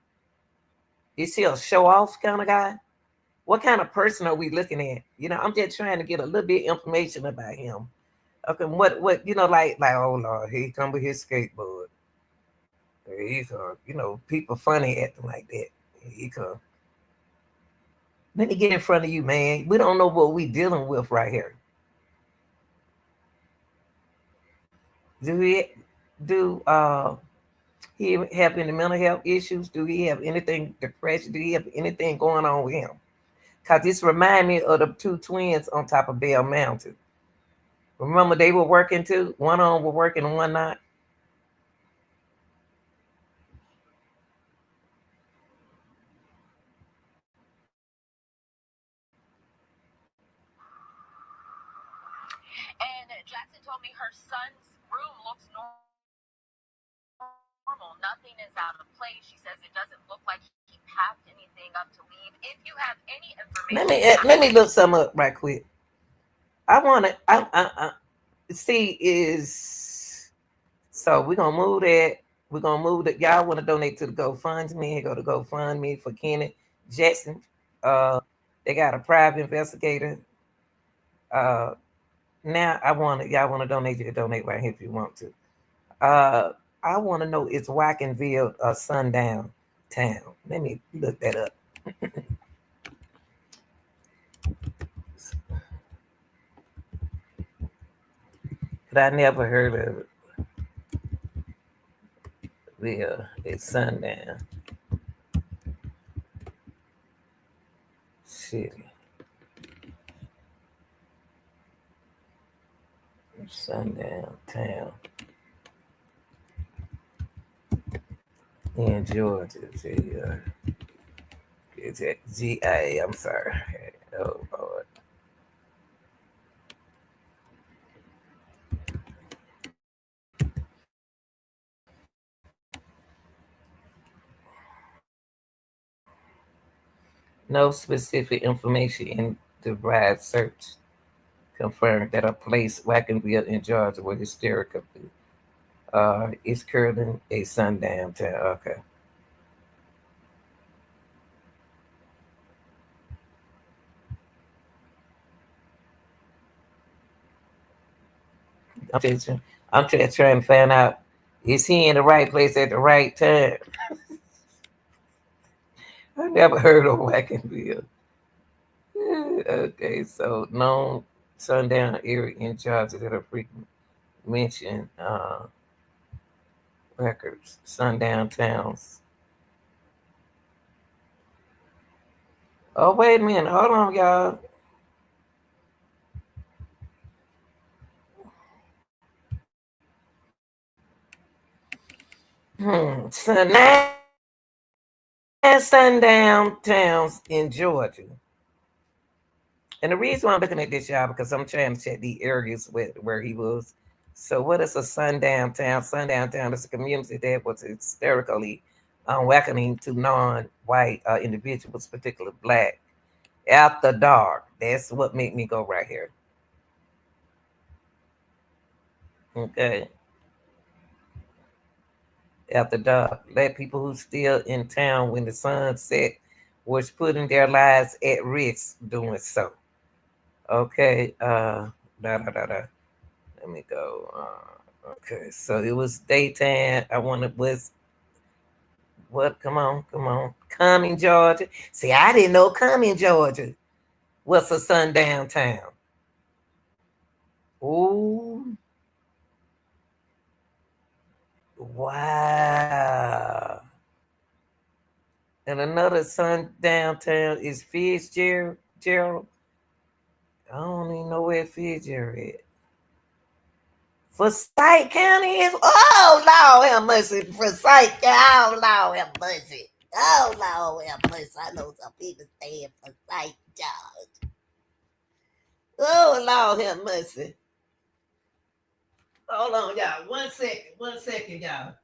Is he a show off kind of guy? What kind of person are we looking at? I'm just trying to get a little bit information about him. Okay, what like oh Lord, he come with his skateboard. He's people funny acting like that. He come. Let me get in front of you, man. We don't know what we dealing with right here. Do he have any mental health issues? Do he have anything depression? Do he have anything going on with him? Cause this remind me of the two twins on top of Bell Mountain. Remember they were working too? One of them were working and one not. And Jackson told me her son's room looks normal. Nothing is out of place. She says it doesn't look like he packed anything up to leave. If you have any information, let me look some up right quick. I want to. I see is so we're gonna move that. We're gonna move that. Y'all want to donate to the GoFundMe? Go to GoFundMe for Kenneth Jackson. They got a private investigator. Now y'all want to donate, you can donate right here if you want to. I want to know, is Watkinsville a sundown town? Let me look that up. But I never heard of it. It's sundown city. Sundown town in Georgia. It's at GIA. I'm sorry. Oh Lord. No specific information in the ride search confirmed that a place Watkinsville in Georgia was hysterical. It's currently a sundown town. Okay. I'm just trying to find out, is he in the right place at the right time? I never heard of Watkinsville. Okay, so known sundown area in Georgia that are frequent mentioned records, sundown towns. Oh, wait a minute. Hold on, y'all. So 9 sundown towns in Georgia. And the reason why I'm looking at this, y'all, because I'm trying to check the areas where he was. So, what is a sundown town? Sundown town is a community that was historically welcoming to non-white individuals, particularly black, after dark. That's what made me go right here. Okay, after dark, black people who still in town when the sun set was putting their lives at risk doing so. Okay, da da da da. Let me go. Okay, so it was daytime. I wanted was what? Come on, come on. Cumming, Georgia. See, I didn't know Cumming, Georgia was a sundown town. Ooh, wow. And another sundown town is Fitzgerald. Gerald. I don't even know where Fitzgerald is. Forsyth County is. Oh, Lord have mercy. Forsyth County. Oh, Lord have mercy. Oh, Lord have mercy. I know some people stay in Forsyth, Georgia. Oh, Lord have mercy. Hold on, y'all. 1 second. 1 second, y'all.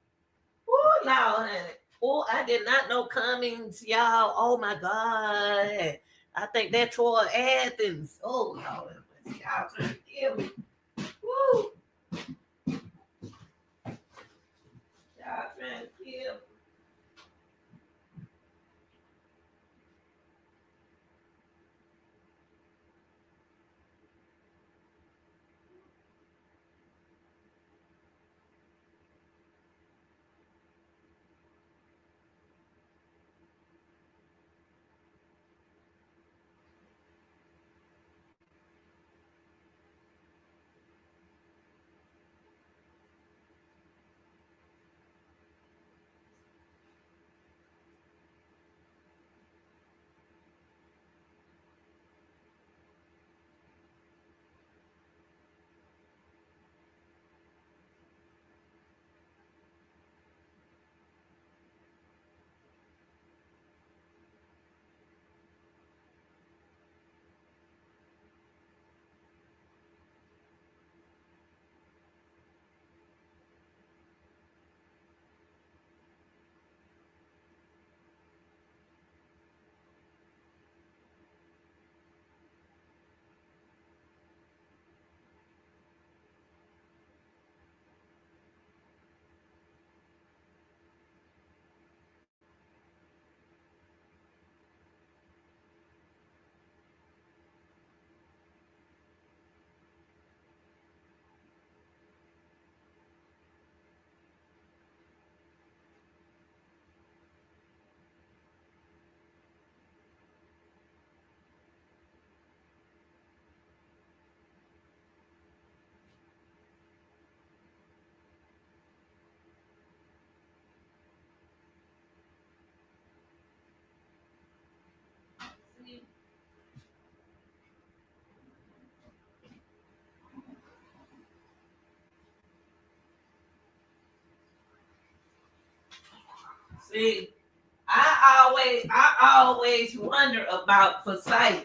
Oh, Lord, honey. Oh, I did not know Cummings, y'all. Oh, my God. I think that toward Athens. Oh, Lord have mercy. Y'all trying to kill me. Woo. Y'all trying to kill me. See, I always wonder about Forsyth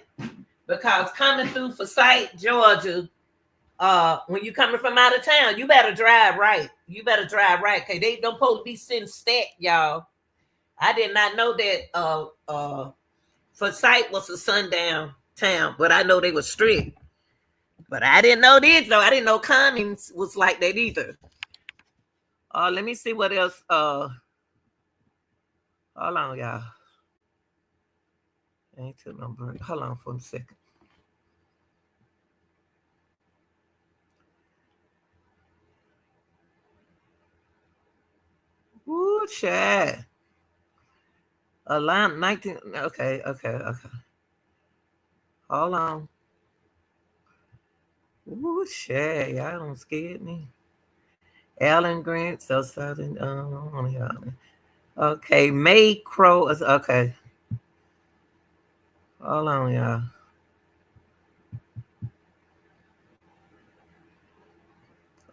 because coming through Forsyth, Georgia, when you coming from out of town, you better drive right. You better drive right, cause they don't supposed to be sitting stacked, y'all. I did not know that Forsyth was a sundown town, but I know they were strict. But I didn't know this though. I didn't know Cummings was like that either. Let me see what else. Hold on, y'all. Ain't too number. Hold on for a second. Ooh, chat. Atlanta 19. Okay, okay, okay. Hold on. Ooh, chat. Y'all don't scare me. Alan Grant, so Southern. Okay, May Crow. Okay. Hold on, y'all.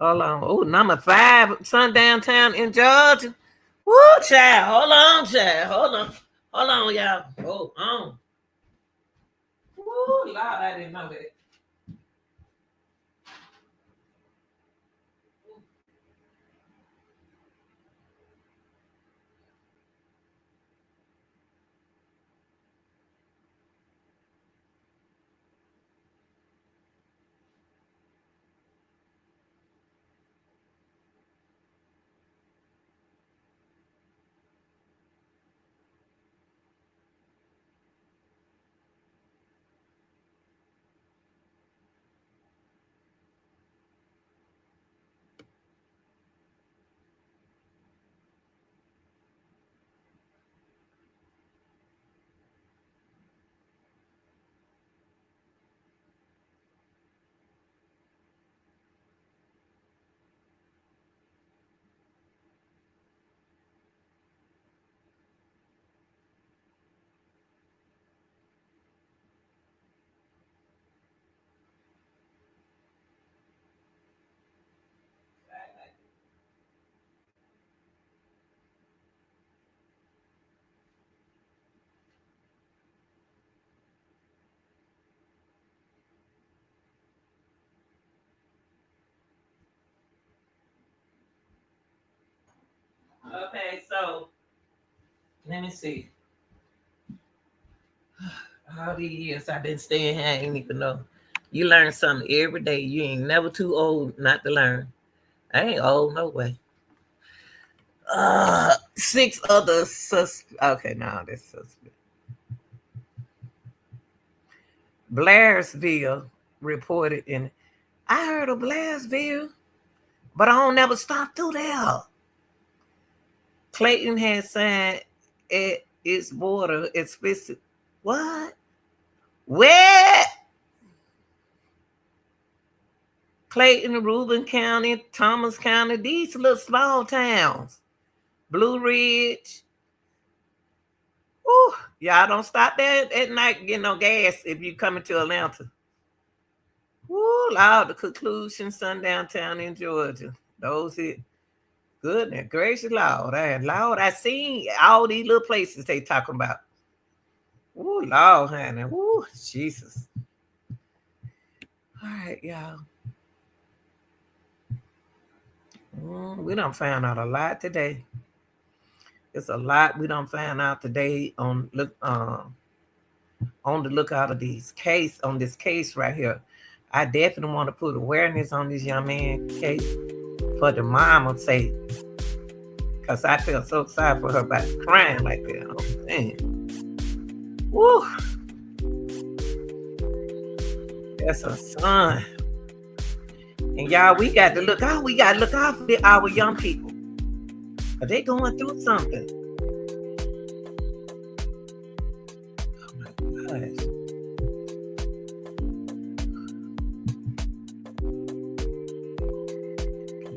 Hold on. Oh, number 5, Sundown Town in Georgia. Woo, child. Hold on, child. Hold on, y'all. Hold on. Woo, Lord, I didn't know that. Okay, so let me see. All these years I've been staying here, I ain't even know. You learn something every day. You ain't never too old not to learn. I ain't old, no way. 6 other okay, now this suspect. Blairsville reported in. I heard of Blairsville, but I don't never stop through there. Clayton has signed at its border explicit. What? Where? Clayton, Reuben County, Thomas County, these little small towns. Blue Ridge. Ooh, y'all don't stop there at night getting no gas if you coming to Atlanta. Ooh, Lord, the conclusion, Sundown Town in Georgia. Those it. Goodness gracious, Lord. Lord, I seen all these little places they talking about. Ooh, Lord, honey. Ooh, Jesus. All right, y'all. We done found out a lot today. It's a lot we done found out today on the lookout of this case right here. I definitely want to put awareness on this young man case for the mama's sake. Because I feel so sorry for her about crying like that. Oh, man. Woo. That's her son. And y'all, we got to look out. We got to look out for our young people. Are they going through something? Oh my gosh.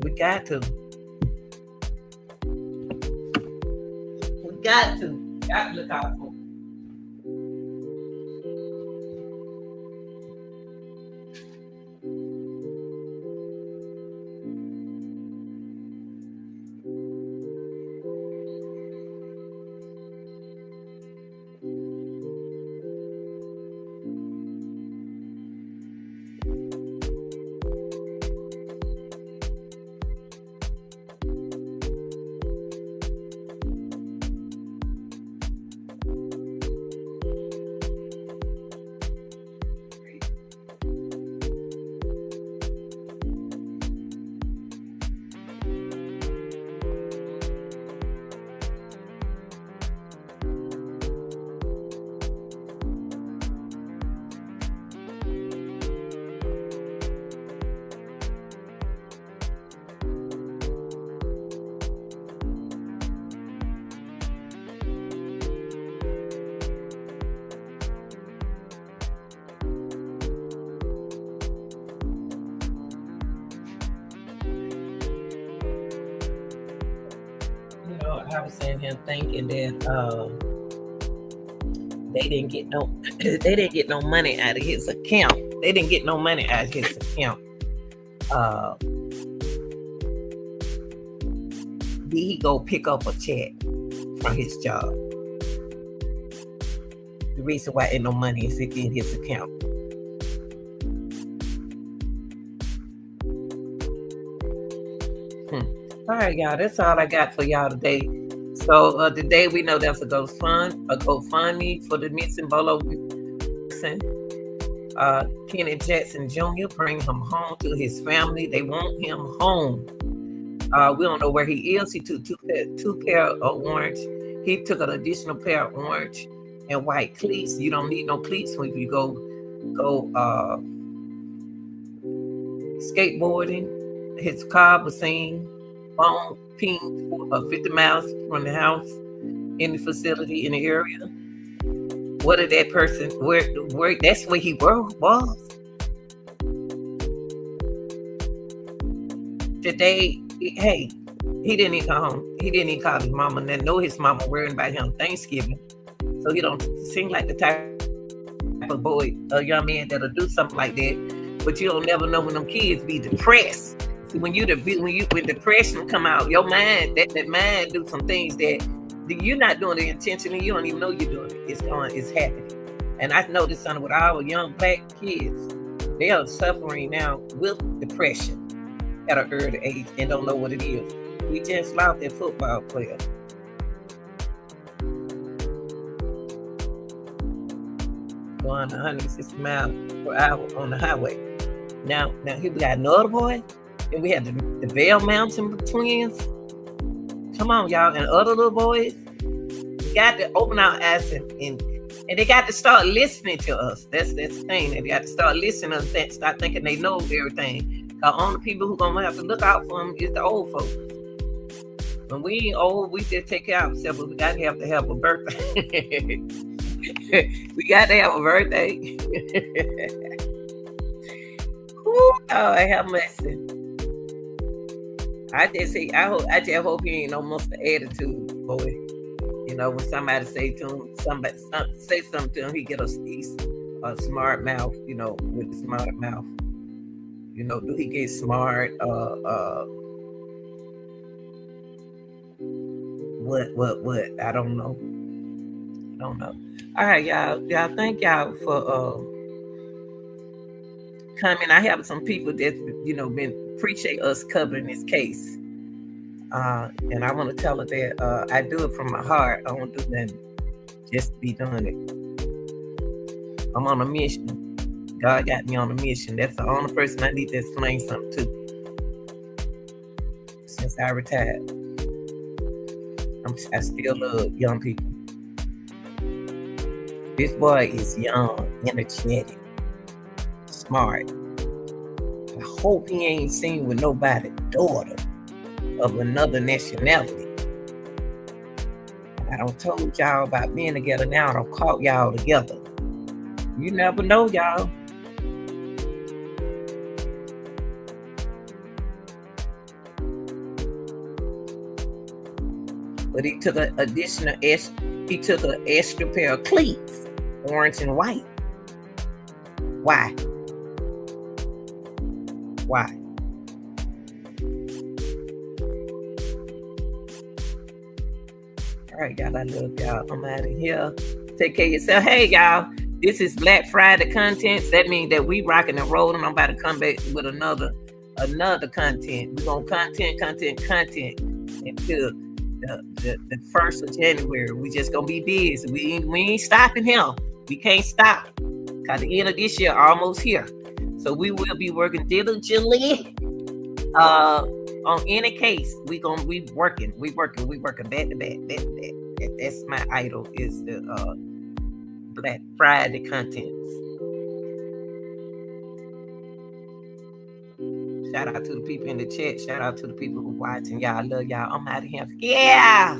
We got to. Got to look out for. I was sitting here thinking that They didn't get no they didn't get no money out of his account. They didn't get no money out of his account. Did he go pick up a check from his job? The reason why ain't no money is in his account. All right, y'all. That's all I got for y'all today. So today we know there's a GoFundMe for the missing Bolo person. Kenny Jackson Jr. Bring him home to his family. They want him home. We don't know where he is. He took two pair of orange. He took an additional pair of orange and white cleats. You don't need no cleats when you go skateboarding. His car was seen on ping 50 miles from the house in the facility in the area. What did that person where that's where he was? Today, hey, he didn't even come home. He didn't even call his mama and know his mama worrying about him Thanksgiving. So he don't seem like the type of boy, a young man that'll do something like that. But you don't never know when them kids be depressed. See, when depression come out, your mind, that mind do some things that you're not doing it intentionally. You don't even know you're doing it. It's happening. And I noticed something with our young black kids. They are suffering now with depression at an early age and don't know what it is. We just lost that football player. Going 160 miles per hour on the highway. Now here we got another boy. And we had the Bell Mountain twins. Come on, y'all. And other little boys. We got to open our eyes and they got to start listening to us. That's the thing. They got to start listening to us, start thinking they know everything. Because only people who going to have to look out for them is the old folks. When we ain't old, we just take care of ourselves, but we got to have a birthday. We got to have a birthday. Ooh, oh, I have mercy. I just hope he ain't no monster attitude, boy. You know, when somebody say to him, say something to him, he get a smart mouth, you know, with a smart mouth. You know, do he get smart? What? I don't know. All right, y'all. Y'all, thank y'all for coming. I have some people that, you know, appreciate us covering this case. And I want to tell her that I do it from my heart. I don't do nothing just to be doing it. I'm on a mission. God got me on a mission. That's the only person I need to explain something to. Since I retired, I still love young people. This boy is young, energetic, smart. I hope he ain't seen with nobody's daughter of another nationality. I don't told y'all about being together now. I don't caught y'all together. You never know, y'all. But he took an extra pair of cleats, orange and white. Why? All right, y'all. I love y'all. I'm out of here. Take care of yourself. Hey, y'all. This is Black Friday content. That means that we rocking and rolling. I'm about to come back with another content. We're going content until the 1st of January. We just going to be busy. We ain't stopping here. We can't stop. Because the end of this year almost here. So we will be working diligently on any case. We working back to back. That's my idol, is the Black Friday contents. Shout out to the people in the chat. Shout out to the people who watching. Y'all, I love y'all. I'm out of here. Yeah.